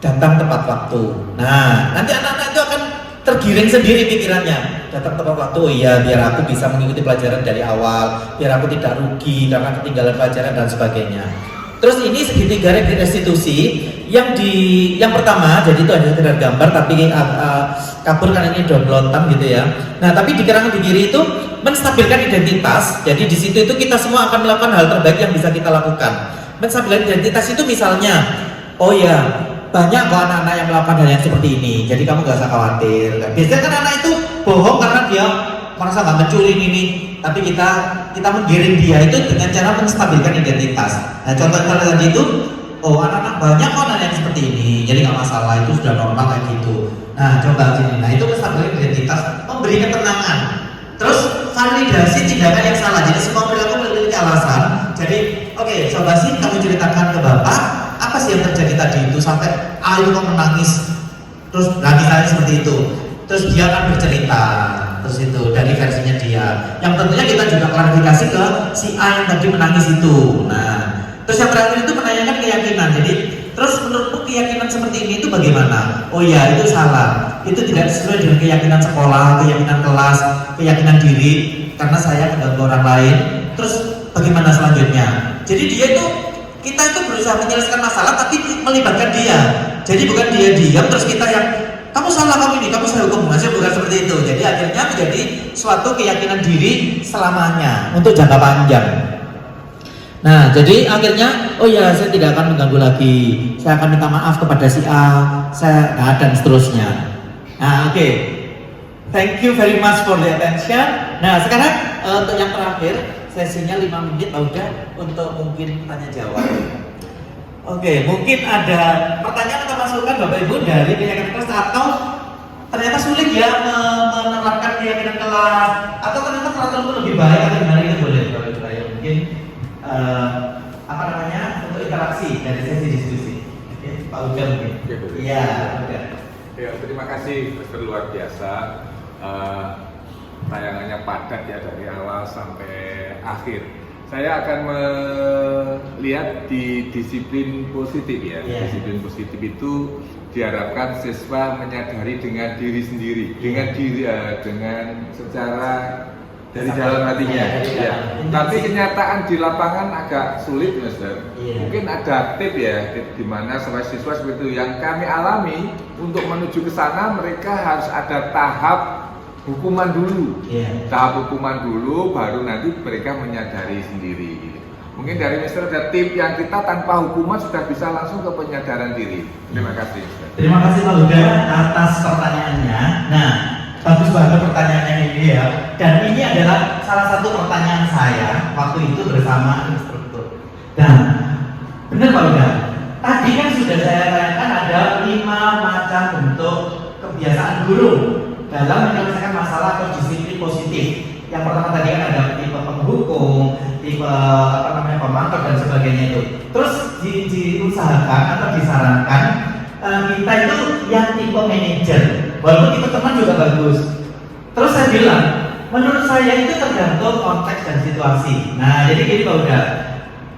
datang tepat waktu. Nah, nanti anak-anak itu akan tergiring sendiri pikirannya. Datang tepat waktu, oh iya, biar aku bisa mengikuti pelajaran dari awal, biar aku tidak rugi karena ketinggalan pelajaran dan sebagainya. Terus ini segitiga restitusi yang pertama, jadi itu hanya sekedar gambar tapi kabur karena ini downloadan gitu ya. Nah, tapi di karangan di kiri itu menstabilkan identitas. Jadi di situ itu kita semua akan melakukan hal terbaik yang bisa kita lakukan. Menstabilkan identitas itu misalnya, oh ya, banyak kok anak-anak yang melakukan hal yang seperti ini. Jadi kamu gak usah khawatir. Biasanya kan anak itu bohong karena dia merasa gak mencuri ini. Tapi kita menggiring dia itu dengan cara menstabilkan identitas. Nah, contoh-contoh tadi itu, oh anak-anak banyak kok anak yang seperti ini. Jadi gak masalah, itu sudah normal kayak gitu. Nah, coba sini. Nah, itu menstabilkan identitas, memberi ketenangan. Terus validasi tindakan yang salah. Jadi semua perilaku memiliki alasan. Jadi, oke, coba sih kamu ceritakan ke bapak. Apa sih yang terjadi tadi itu sampai A itu kok menangis, terus nangis seperti itu, terus dia akan bercerita, terus itu dari versinya dia. Yang tentunya kita juga klarifikasi ke si A yang tadi menangis itu. Nah, terus yang terakhir itu menanyakan keyakinan. Jadi, terus menurutmu keyakinan seperti ini itu bagaimana? Oh ya, itu salah. Itu tidak sesuai dengan keyakinan sekolah, keyakinan kelas, keyakinan diri. Karena saya mengganggu orang lain. Terus bagaimana selanjutnya? Jadi dia itu kita itu berusaha menyelesaikan masalah tapi melibatkan dia. Jadi bukan dia diam terus kita yang kamu salah, kamu ini, kamu saya hukum. Maksudnya bukan seperti itu. Jadi akhirnya menjadi suatu keyakinan diri selamanya untuk jangka panjang. Nah, jadi akhirnya oh ya, saya tidak akan mengganggu lagi. Saya akan minta maaf kepada si A, dan seterusnya. Nah, oke. Thank you very much for the attention. Nah, sekarang untuk yang terakhir sesinya 5 menit udah untuk mungkin tanya jawab. Oke, mungkin ada pertanyaan atau masukan Bapak Ibu dari keyakinan kelas atau ternyata sulit ya menerapkan keyakinan kelas atau ternyata peraturan itu lebih baik atau gimana, itu boleh Bapak Ibu ya. Mungkin untuk interaksi dari sesi diskusi. Oke, Pak Uda mungkin. Iya, Uda. Ya, terima kasih, luar biasa. Tayangannya padat ya dari awal sampai akhir. Saya akan melihat di disiplin positif ya. Disiplin positif itu diharapkan siswa menyadari dengan diri sendiri, dengan secara dari dalam hatinya. Ya. Tapi kenyataan di lapangan agak sulit, Master. Mungkin ada tip ya, tip di mana siswa seperti itu yang kami alami untuk menuju ke sana mereka harus ada tahap hukuman dulu, tahap hukuman dulu, baru nanti mereka menyadari sendiri. Mungkin dari Mister ada tip yang kita tanpa hukuman sudah bisa langsung ke penyadaran diri. Terima kasih. Terima kasih Pak Huda atas pertanyaannya. Nah, bagus banget pertanyaannya ini ya. Dan ini adalah salah satu pertanyaan saya waktu itu bersama instruktur. Dan benar Pak Huda, tadi kan sudah saya tanyakan ada 5 macam bentuk kebiasaan guru dalam menyelesaikan masalah atau disiplin positif. Yang pertama tadi kan ada tipe penghukum, tipe pemantau dan sebagainya itu. Terus diusahakan atau disarankan kita itu yang tipe manajer, walaupun tipe teman juga bagus. Terus saya bilang, menurut saya itu tergantung konteks dan situasi. Nah, jadi gini Pak Uda,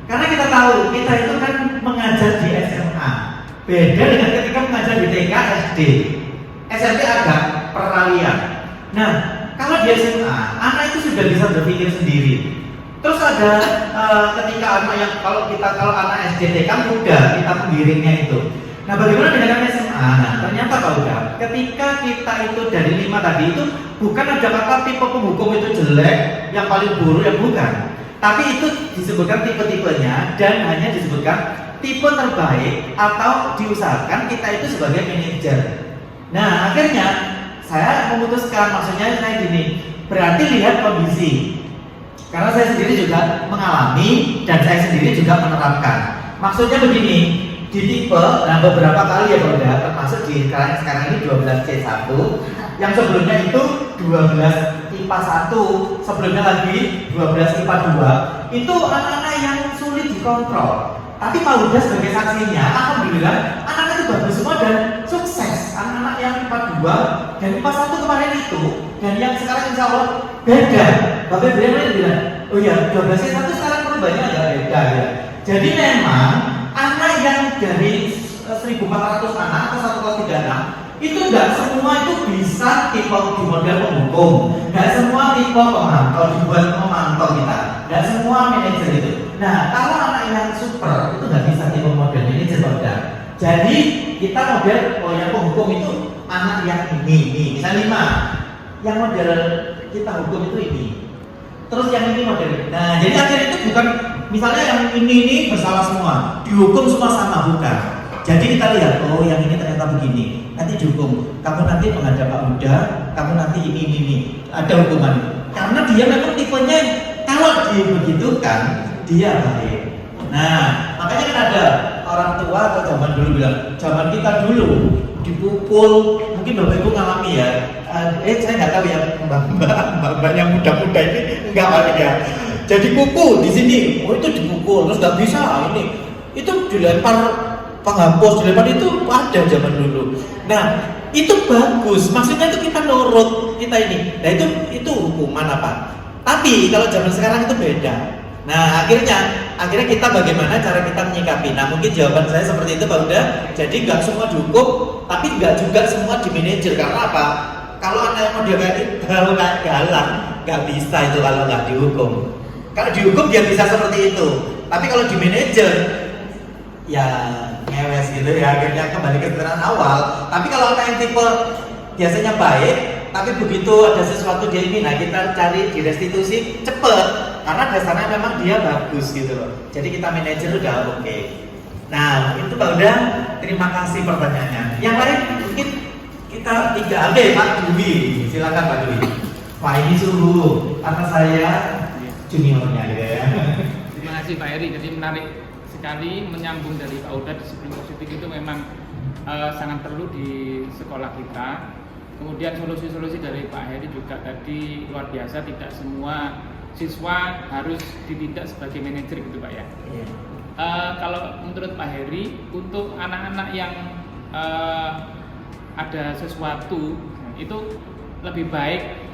karena kita tahu kita itu kan mengajar di SMA, beda dengan ketika mengajar di TK, SD. SMP agak peralihan. Nah, kalau di SMA, anak itu sudah bisa berpikir sendiri. Terus ada ketika anak yang kalau anak SDT kan mudah kita penggiringnya itu. Nah, bagaimana dengan SMA? Nah, ternyata Pak Uda, ketika kita itu dari 5 tadi itu bukan ada kata tipe penghukum itu jelek, yang paling buruk, yang bukan. Tapi itu disebutkan tipe-tipenya dan hanya disebutkan tipe terbaik atau diusahakan kita itu sebagai manajer. Nah, akhirnya saya memutuskan, maksudnya saya gini, berarti lihat kondisi. Karena saya sendiri juga mengalami dan saya sendiri juga menerapkan. Maksudnya begini, di tipe, nah beberapa kali ya Pak Uda, termasuk di sekarang ini 12C1, yang sebelumnya itu 12 IPA 1, sebelumnya lagi 12 IPA 2, itu anak-anak yang sulit dikontrol. Tapi Pak Uda sebagai saksinya, alhamdulillah anak-anak itu bagus semua dan sukses. Anak-anak yang IPA 2 dan IPA 1 kemarin itu, dan yang sekarang insya Allah beda. Bapak Ibu bilang, oh ya 12C1 sekarang perubahannya agak beda ya. Jadi memang anak yang dari 1.400 anak atau 1 kelas 36 itu enggak semua itu bisa tipe di model penghukum, enggak semua tipe pemantau dibuat memantau kita, enggak semua manajer itu. Nah, kalau anak yang super itu enggak bisa tipe model manajer model. Jadi kita model yang penghukum itu anak yang ini misalnya 5, yang model kita hukum itu ini, terus yang ini model ini. Nah, jadi akhirnya itu bukan misalnya yang ini bersalah semua, dihukum semua sama, bukan. Jadi kita lihat, oh yang ini ternyata begini, nanti dihukum. Kamu nanti menghadap Pak Uda, kamu nanti ini. Ada hukuman. Karena dia memang tipenya, kalau dibegitukan, dia baik. Nah, makanya kan ada orang tua atau zaman dulu bilang, zaman kita dulu dipukul, mungkin Bapak Ibu ngalami ya. Saya nggak tahu ya, mbak yang muda-muda ini enggak ada ya. Jadi kuku di sini, oh itu dipukul, terus nggak bisa ini, itu dilempar penghapus, dilempar itu ada zaman dulu. Nah itu bagus, maksudnya itu kita nurut kita ini. Nah itu hukuman apa? Tapi kalau zaman sekarang itu beda. Nah akhirnya kita bagaimana cara kita menyikapi. Nah mungkin jawaban saya seperti itu Pak Uda. Jadi nggak semua dihukum, tapi nggak juga semua dimanajer. Karena apa? Kalau anak yang model kayak itu, kalau kayak galang, nggak bisa itu kalau nggak dihukum. Kalau dihukum dia bisa seperti itu, tapi kalau di manajer ya ngewes gitu ya, akhirnya kembali ke keterangan awal. Tapi kalau anak yang tipe biasanya baik, tapi begitu ada sesuatu dia ini, nah kita cari di restitusi cepet, karena dasarnya memang dia bagus gitu loh. Jadi kita manajer udah oke. Nah itu Pak Uda, terima kasih pertanyaannya. Yang lain mungkin kita 3 Pak Dwi, silakan Pak Dwi. Pak ini suruh, karena saya juniornya gitu ya. Terima kasih Pak Heri, jadi menarik sekali menyambung dari Pak Uda. Disiplin positif itu memang sangat perlu di sekolah kita. Kemudian solusi-solusi dari Pak Heri juga tadi luar biasa, tidak semua siswa harus ditindak sebagai manajer gitu Pak ya. Iya. Kalau menurut Pak Heri, untuk anak-anak yang ada sesuatu itu lebih baik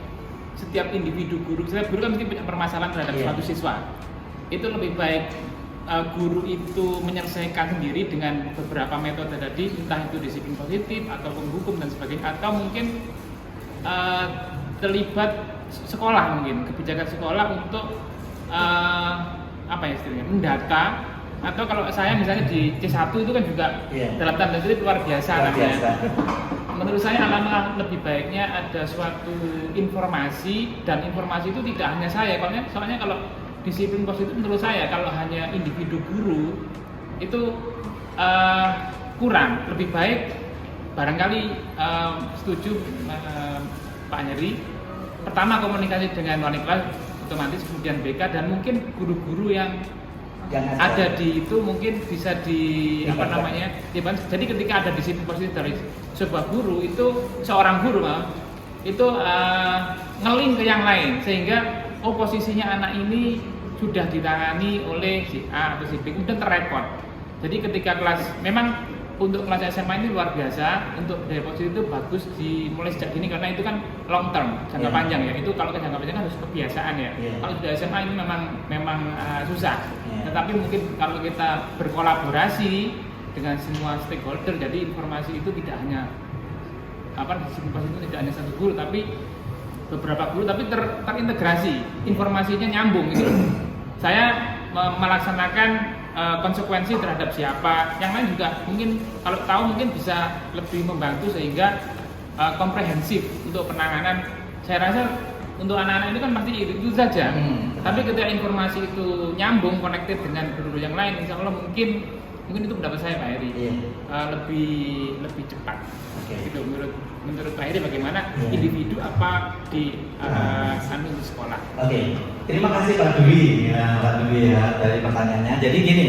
setiap individu guru kan mesti punya permasalahan terhadap suatu siswa. Itu lebih baik guru itu menyelesaikan sendiri dengan beberapa metode tadi, entah itu disiplin positif atau penghukum dan sebagainya, atau mungkin terlibat sekolah, mungkin kebijakan sekolah untuk apa ya istilahnya, mendata. Atau kalau saya misalnya di C1 itu kan juga dalam tanda kutip luar biasa namanya. Menurut saya alangkah lebih baiknya ada suatu informasi, dan informasi itu tidak hanya saya, soalnya kalau disiplin positif menurut saya kalau hanya individu guru itu kurang. Lebih baik barangkali setuju Pak Heri, pertama komunikasi dengan wali kelas otomatis, kemudian BK, dan mungkin guru-guru yang ada di itu mungkin bisa jadi ketika ada disiplin positif dari sebuah guru, itu seorang guru itu ngeling ke yang lain, sehingga posisinya anak ini sudah ditangani oleh si A atau si B, kemudian terrekod. Jadi ketika kelas, memang untuk kelas SMA ini luar biasa, untuk budaya positif itu bagus dimulai sejak dini, karena itu kan long term, jangka panjang ya. Itu kalau ke jangka panjang kan harus kebiasaan ya. Kalau sudah SMA ini memang susah. Tetapi mungkin kalau kita berkolaborasi dengan semua stakeholder, jadi informasi itu tidak hanya disiplin positif itu tidak hanya satu guru, tapi beberapa guru tapi terintegrasi, informasinya nyambung gitu. Saya melaksanakan konsekuensi terhadap siapa, yang lain juga mungkin kalau tahu mungkin bisa lebih membantu sehingga komprehensif untuk penanganan. Saya rasa untuk anak-anak ini kan pasti itu saja. Tapi ketika informasi itu nyambung, connected dengan guru yang lain, insya Allah mungkin itu pendapat saya Pak Heri, lebih cepat. Gitu menurut Pak Heri bagaimana individu apa di sekolah? Terima kasih Pak Dwi ya dari pertanyaannya. Jadi gini,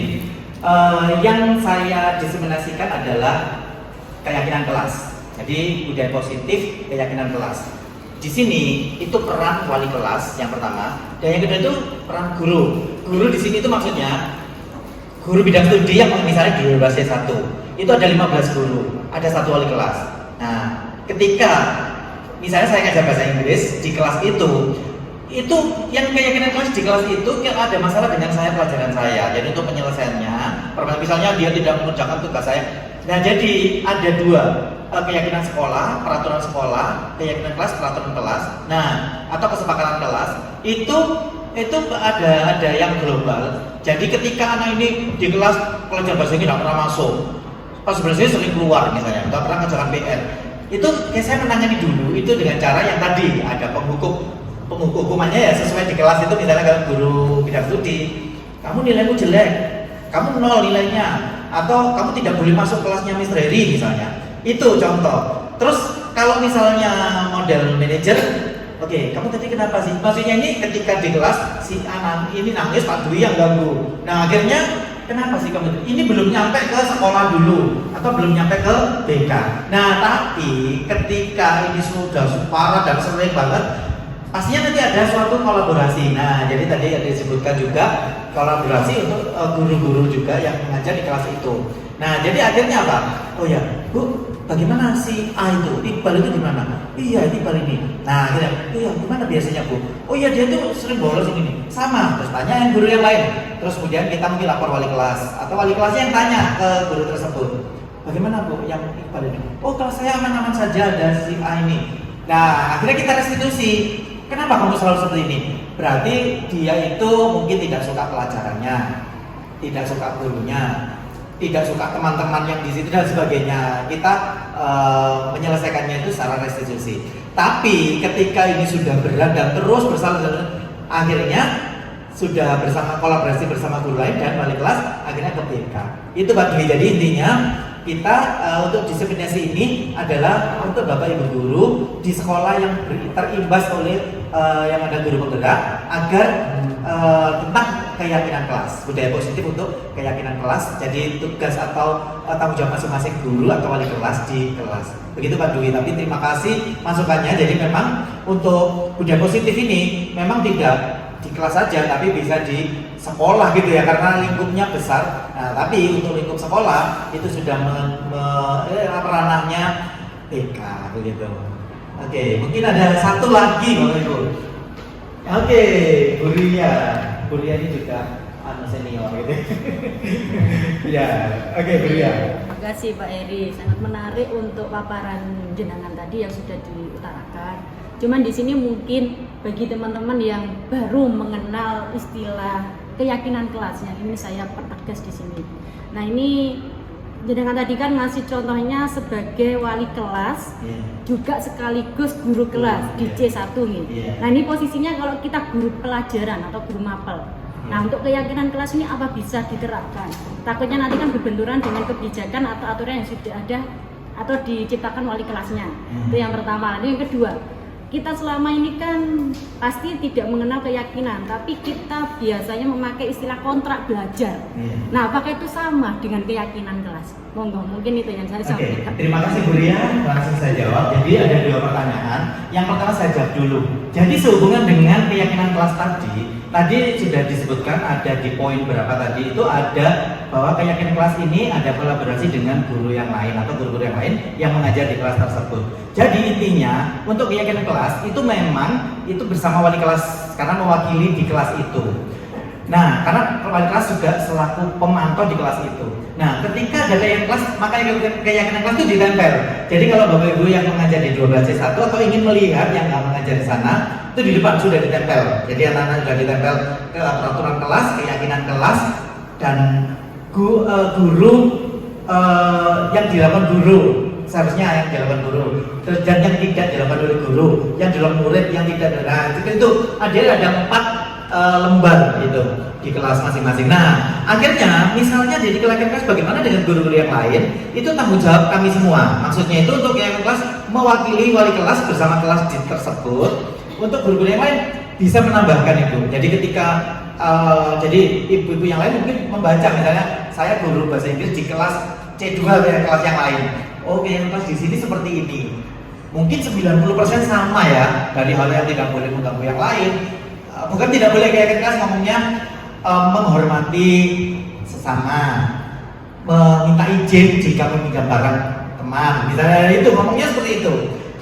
yang saya diseminasikan adalah keyakinan kelas. Jadi budaya positif, keyakinan kelas. Di sini itu peran wali kelas yang pertama, dan yang kedua itu peran guru. Guru di sini itu maksudnya guru bidang studi yang misalnya di durasi 1 itu ada 15 guru, ada 1 wali kelas. Nah, ketika misalnya saya ngajar bahasa Inggris di kelas itu yang keyakinan kelas di kelas itu ada masalah dengan pelajaran saya. Jadi untuk penyelesaiannya, misalnya dia tidak mengerjakan tugas saya. Nah, jadi ada 2. Keyakinan sekolah, peraturan sekolah, keyakinan kelas, peraturan kelas. Nah, atau kesepakatan kelas itu ada yang global. Jadi ketika anak ini di kelas pelajaran bahasa Inggris tidak pernah masuk, pas sebenarnya sering keluar misalnya, nggak pernah ngerjakan PR. Itu saya menangani dulu itu dengan cara yang tadi ada penghukumannya ya sesuai di kelas itu. Misalnya kalau guru bidang studi, kamu nilaimu jelek, kamu 0 nilainya, atau kamu tidak boleh masuk kelasnya Miss Reri misalnya. Itu contoh. Terus kalau misalnya model manajer, kamu tadi kenapa sih? Maksudnya ini ketika di kelas si anak ini nangis, Pak Dwi yang ganggu. Nah akhirnya kenapa sih kamu? Ini belum nyampe ke sekolah dulu atau belum nyampe ke BK. Nah tapi ketika ini sudah parah dan sering banget, pastinya nanti ada suatu kolaborasi. Nah jadi tadi yang disebutkan juga kolaborasi untuk guru-guru juga yang mengajar di kelas itu. Nah jadi akhirnya apa? Oh ya Bu, bagaimana si A itu? Iqbal itu gimana? Iya Iqbal ini. Nah akhirnya, iya gimana biasanya Bu? Oh iya dia tuh sering bolos ini. Sama, terus tanya yang guru yang lain. Terus kemudian kita mungkin lapor wali kelas atau wali kelasnya yang tanya ke guru tersebut. Bagaimana Bu yang Iqbal ini? Oh kelas saya aman-aman saja dan si A ini. Nah akhirnya kita restitusi. Kenapa kamu selalu seperti ini? Berarti dia itu mungkin tidak suka pelajarannya, tidak suka gurunya, tidak suka teman-teman yang di situ dan sebagainya. Kita menyelesaikannya itu secara restitusi. Tapi ketika ini sudah berat dan terus bersalah, akhirnya sudah kolaborasi bersama guru lain dan wali kelas, akhirnya ke BK. Itu Pak Dwi. Jadi intinya kita untuk diseminasi ini adalah untuk Bapak Ibu guru di sekolah yang terimbas oleh yang ada guru penggerak agar tentang keyakinan kelas, budaya positif untuk keyakinan kelas. Jadi tugas atau tanggung jawab masing-masing guru atau wali kelas di kelas. Begitu Pak Dwi. Tapi terima kasih masukannya. Jadi memang untuk budaya positif ini memang tidak di kelas saja, tapi bisa di sekolah gitu ya, karena lingkupnya besar. Nah, tapi untuk lingkup sekolah itu sudah ranahnya BK begitu. Oke, mungkin ada satu lagi Bapak Ibu. Oke, Bu Ria ini juga senior gitu. Ya, oke Bu Ria. Terima kasih Pak Heri, sangat menarik untuk paparan jenengan tadi yang sudah diutarakan. Cuman di sini mungkin bagi teman-teman yang baru mengenal istilah keyakinan kelas, yang ini saya pertegas di sini. Nah ini jenengan tadi kan ngasih contohnya sebagai wali kelas, juga sekaligus guru kelas di C1 nih. Nah ini posisinya kalau kita guru pelajaran atau guru mapel. Nah untuk keyakinan kelas ini apa bisa diterapkan? Takutnya nanti kan berbenturan dengan kebijakan atau aturan yang sudah ada atau diciptakan wali kelasnya. Itu yang pertama. Lalu yang kedua, kita selama ini kan pasti tidak mengenal keyakinan, tapi kita biasanya memakai istilah kontrak belajar. Nah, apakah itu sama dengan keyakinan kelas? Monggo, mungkin itu yang saya sampaikan. Terima kasih Bu Ria, langsung saya jawab. Jadi ada 2 pertanyaan. Yang pertama saya jawab dulu. Jadi sehubungan dengan keyakinan kelas tadi sudah disebutkan ada di poin berapa tadi, itu ada bahwa keyakinan kelas ini ada kolaborasi dengan guru yang lain atau guru-guru yang lain yang mengajar di kelas tersebut. Jadi intinya untuk keyakinan kelas itu memang itu bersama wali kelas karena mewakili di kelas itu. Nah, karena wali kelas juga selaku pemantau di kelas itu. Nah, ketika ada keyakinan kelas, maka keyakinan kelas itu ditempel. Jadi kalau Bapak Ibu yang mengajar di 12C1 atau ingin melihat yang nggak mengajar di sana, itu di depan sudah ditempel. Jadi anak-anak sudah ditempel ke peraturan kelas, keyakinan kelas, dan guru yang dilakukan guru. Seharusnya yang dilakukan guru, terus dan yang tidak dilakukan oleh guru, yang dilakukan murid, yang tidak. Nah, itu ada 4 lembar itu di kelas masing-masing. Nah, akhirnya misalnya jadi keyakinan kelas bagaimana dengan guru-guru yang lain, itu tanggung jawab kami semua. Maksudnya itu untuk keyakinan kelas mewakili wali kelas bersama kelas tersebut, untuk guru-guru yang lain bisa menambahkan itu. Jadi ketika jadi ibu-ibu yang lain mungkin membaca, misalnya saya guru bahasa Inggris di kelas C2 dari kelas yang lain. Oke, yang kelas di sini seperti ini. Mungkin 90% sama ya, dari hal yang tidak boleh mengganggu yang lain. Bukan tidak boleh kayak kelas ngomongnya menghormati sesama, meminta izin jika meminjam barang teman, misalnya itu ngomongnya seperti itu.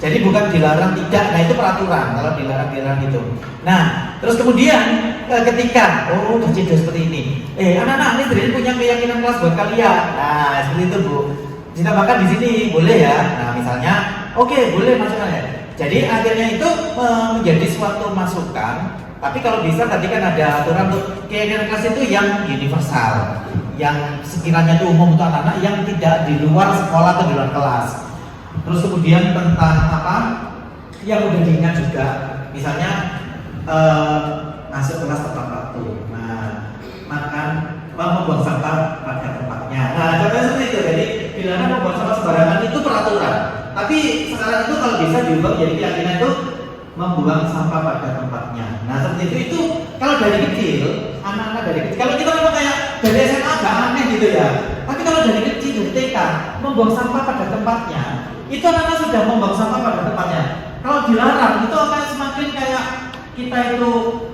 Jadi bukan dilarang tidak, nah itu peraturan. Kalau dilarang itu. Nah, terus kemudian ketika udah seperti ini, anak-anak ini sebenarnya punya keyakinan kelas buat kalian. Nah, seperti itu Bu. Ditambahkan di sini boleh ya. Nah, misalnya, oke, boleh masukkan ya. Jadi akhirnya itu menjadi suatu masukan. Tapi kalau bisa tadi kan ada aturan untuk keyakinan kelas itu yang universal, yang sekiranya itu umum untuk anak-anak yang tidak di luar sekolah atau di luar kelas. Terus kemudian tentang apa yang udah diingat juga, misalnya masuk kelas tepat waktu, nah makan, membuang sampah pada tempatnya. Nah, contohnya seperti itu. Jadi dilarang membuang sampah sembarangan itu peraturan. Tapi sekarang itu kalau bisa diubah jadi keyakinan itu membuang sampah pada tempatnya. Nah, seperti itu kalau dari kecil, anak-anak dari kecil. Kalau kita memang kayak dari SMA agak aneh gitu ya. Tapi kalau dari kecil, dari TK, membuang sampah pada tempatnya, itu anak-anak sudah membuang sampah pada tempatnya. Kalau dilarang, itu akan semakin kayak kita itu,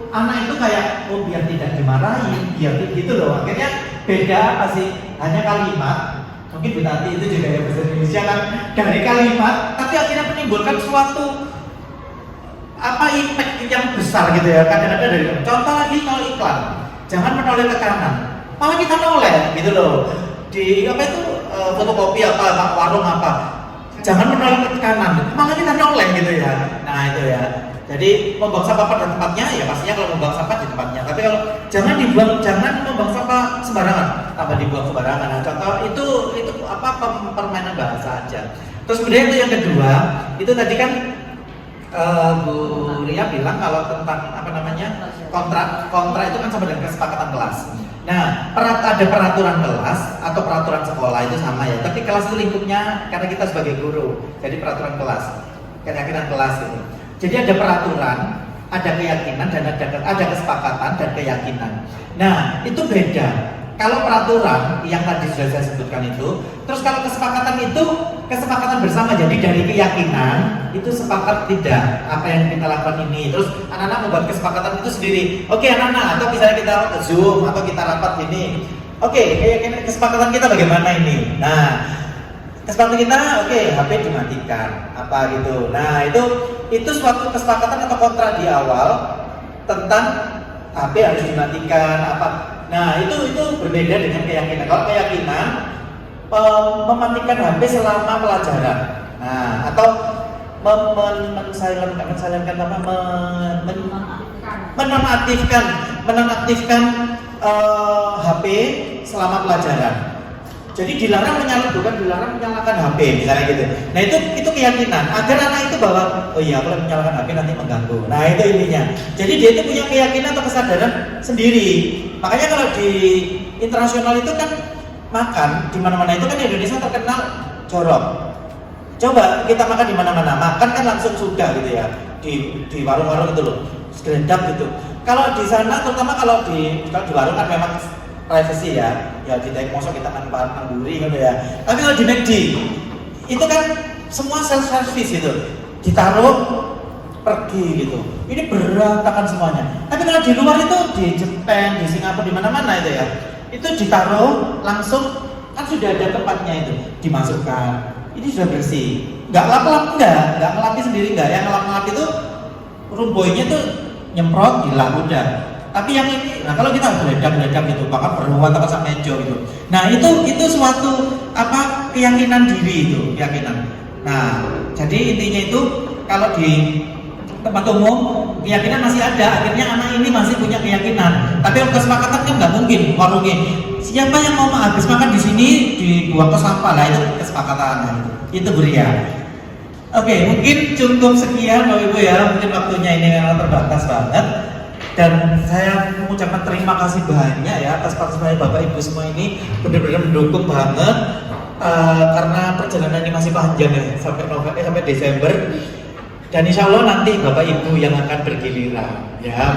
anak itu kayak, oh biar tidak dimarahin, biar gitu loh. Akhirnya beda apa sih? Hanya kalimat. Mungkin berarti itu juga ya bahasa Indonesia kan dari kalimat, tapi akhirnya menimbulkan suatu impact yang besar gitu ya. Kadang-kadang dari contoh lagi kalau iklan, jangan menoleh ke kanan, malah kita noleh gitu loh. Di fotokopi apa warung apa, jangan menoleh ke kanan, malah kita noleh gitu ya. Nah itu ya. Jadi membuang sampah pada tempatnya ya pastinya kalau membuang sampah di tempatnya. Tapi kalau jangan membuang sampah sembarangan, tanpa dibuang sembarangan. Nah, contoh itu permainan bahasa aja. Terus kemudian itu yang kedua, itu tadi kan Bu Ria bilang kalau tentang kontrak itu kan sama dengan kesepakatan kelas. Nah, ada peraturan kelas atau peraturan sekolah itu sama ya. Tapi kelas itu lingkupnya karena kita sebagai guru, jadi peraturan kelas, keyakinan kelas gitu. Jadi ada peraturan, ada keyakinan dan ada kesepakatan dan keyakinan. Nah, itu beda. Kalau peraturan yang tadi sudah saya sebutkan itu, terus kalau kesepakatan itu kesepakatan bersama, jadi dari keyakinan itu sepakat tidak apa yang kita lakukan ini. Terus anak-anak membuat kesepakatan itu sendiri. Oke anak-anak, atau misalnya kita Zoom atau kita rapat ini. Oke, keyakinan kesepakatan kita bagaimana ini? Nah, kesepakatan kita HP dimatikan apa gitu. Nah, itu suatu kesepakatan atau kontrak di awal tentang HP harus dimatikan apa. Nah, itu berbeda dengan keyakinan. Kalau keyakinan mematikan HP selama pelajaran. Nah, atau menonaktifkan HP selama pelajaran. Jadi dilarang menyalakan HP misalnya gitu. Nah, itu keyakinan agar anak itu bahwa oh iya kalau menyalakan HP nanti mengganggu. Nah, itu intinya. Jadi dia itu punya keyakinan atau kesadaran sendiri. Makanya kalau di internasional itu kan makan di mana-mana itu kan Indonesia terkenal jorok. Coba kita makan di mana-mana, makan kan langsung sudah gitu ya. Di warung-warung itu loh, segeledap gitu. Kalau di sana terutama kalau di warung kan memang privacy ya di take mosok kita kan mandiri gitu ya. Tapi kalau di McD itu kan semua self service gitu, ditaruh pergi gitu. Ini berantakan semuanya. Tapi kalau di luar itu di Jepang, di Singapura, di mana-mana itu ya, itu ditaruh langsung kan sudah ada tempatnya itu, dimasukkan. Ini sudah bersih. Nggak lap-lap nggak ngelapis sendiri nggak. Yang ngelap-ngelap itu rumboynya tuh nyemprot dilap udah. Tapi yang ini, nah kalau kita beredam gitu, bahkan berhubungan sampai meja gitu. Nah itu suatu keyakinan diri itu, keyakinan. Nah jadi intinya itu kalau di tempat umum keyakinan masih ada, akhirnya anak ini masih punya keyakinan. Tapi kesepakatan kan nggak mungkin warungnya. Siapa yang mau habis makan di sini dibuang ke sampah lah, itu kesepakatan. Nah, itu Buria. Oke, mungkin cukup sekian Bapak Ibu ya, mungkin waktunya ini terbatas banget. Dan saya mengucapkan terima kasih banyak ya atas partisipasi Bapak Ibu semua ini, benar-benar mendukung banget karena perjalanan ini masih panjang ya sampai Desember. Dan insya Allah nanti Bapak Ibu yang akan bergiliran ya,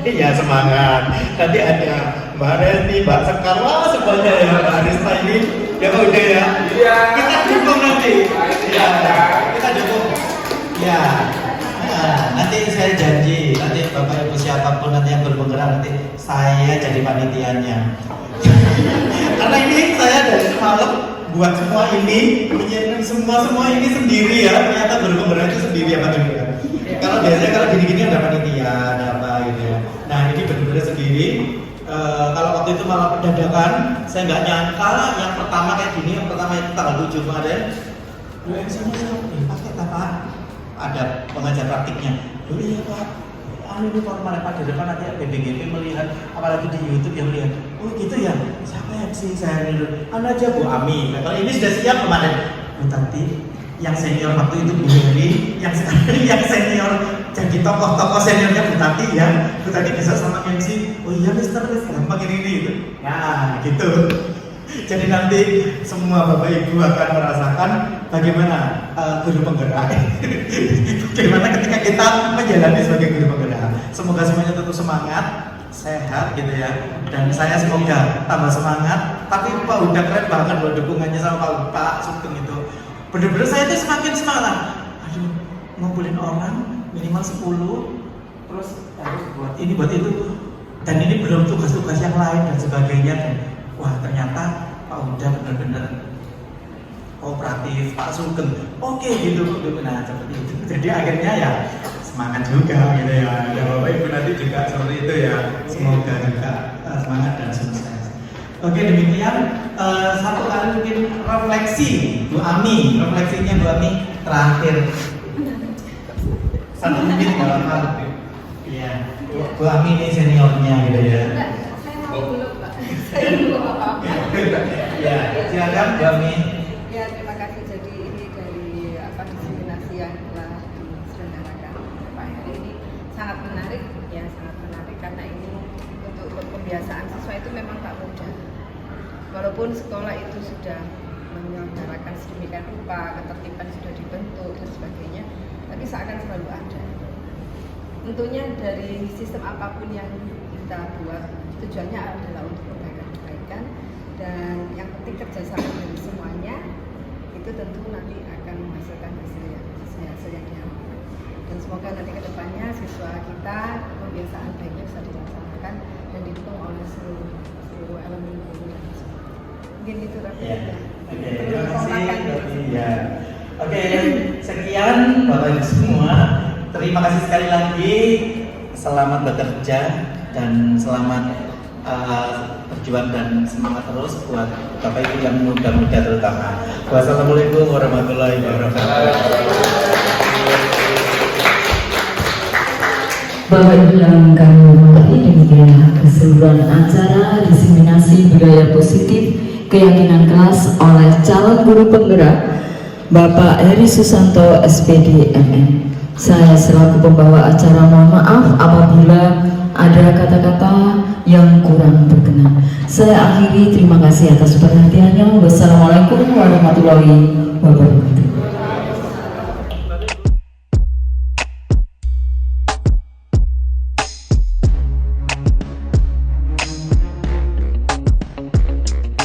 iya semangat. Nanti ada Mbak Resti, Mbak Sekar, wah semuanya ya, Mbak Arista ini ya udah ya. Iya. Kita dukung nanti. Ya, kita dukung. Ya. Nanti saya janji, nanti Bapak Ibu siapapun nanti yang bergerak nanti saya jadi panitianya. Karena ini saya dari semalam buat semua ini, semua ini sendiri ya, ternyata bergerak itu sendiri ya Pak Dulu ya. Kalau biasanya kalau gini-gini ada panitia, ada apa gitu ya. Nah ini benar-benar sendiri. Kalau waktu itu malah pendadakan, saya nggak nyangka yang pertama kayak gini, yang pertama itu tanggal 7 kemarin. Ini paket apa? Ada pengajar praktiknya. Oh iya Pak, ini formal Pak, di depan nanti BBGP melihat, apalagi di YouTube yang melihat. Oh gitu ya, siapa yang sih saya dulu? Anu aja Bu Ami. Nah, kalau ini sudah siap kemarin. Bu Tanti, yang senior waktu itu Bu Heri, yang sekarang yang senior jadi tokoh-tokoh seniornya Bu Tanti ya. Bu Tanti bisa sama MC. Oh iya Mister, gampang ini gitu. Nah gitu. Jadi nanti semua Bapak Ibu akan merasakan bagaimana guru penggerak. Bagaimana ketika kita menjalani sebagai guru penggerak. Semoga semuanya tetap semangat, sehat gitu ya. Dan saya semoga tambah semangat. Tapi Pak udah keren banget loh dukungannya sama Pak Sugeng itu. Bener-bener saya itu semakin semangat. Aduh, ngumpulin orang minimal 10, terus harus buat ini buat itu. Dan ini belum tugas-tugas yang lain dan sebagainya. Wah ternyata Pak Uda benar-benar kooperatif, Pak Sugeng oke gitu. Nah seperti itu. Jadi akhirnya ya semangat juga gitu ya. Ya Bapak Ibu nanti juga seperti itu ya. Semoga juga semangat dan sukses. Oke demikian satu kali mungkin refleksi Bu Ami, refleksinya Bu Ami terakhir 1 menit nggak apa-apa. Iya, Bu Ami ini seniornya gitu ya. Ya, silakan kami. Ya, terima kasih. Jadi ini dari diseminasi yang telah diselenggarakan Pak Heri ini sangat menarik, ya sangat menarik karena ini untuk pembiasaan siswa itu memang tak mudah. Walaupun sekolah itu sudah menyelenggarakan sedemikian rupa, ketertiban sudah dibentuk dan sebagainya, tapi seakan selalu ada. Tentunya dari sistem apapun yang kita buat, tujuannya adalah untuk kebaikan dan yang penting kerjasama dari semuanya itu tentu nanti akan menghasilkan hasil yang diharapkan. Dan semoga nanti kedepannya siswa kita pembiasaan baiknya bisa dilaksanakan dan didukung oleh seluruh elemen guru dan siswa. Mungkin itu ya. Oke, terima kasih. Ya. Oke, sekian Bapak Ibu semua. Terima kasih sekali lagi. Selamat bekerja dan selamat berjuang dan semangat terus buat Bapak Ibu yang muda-muda terutama. Wassalamualaikum warahmatullahi wabarakatuh. Bapak Ibu yang kami hormati, demikianlah keseluruhan acara diseminasi budaya positif keyakinan kelas oleh calon guru penggerak Bapak Heri Susanto SPD MM. Saya selaku pembawa acara mohon maaf apabila ada kata-kata yang kurang berkenan. Saya akhiri, terima kasih atas perhatiannya. Wassalamualaikum warahmatullahi wabarakatuh.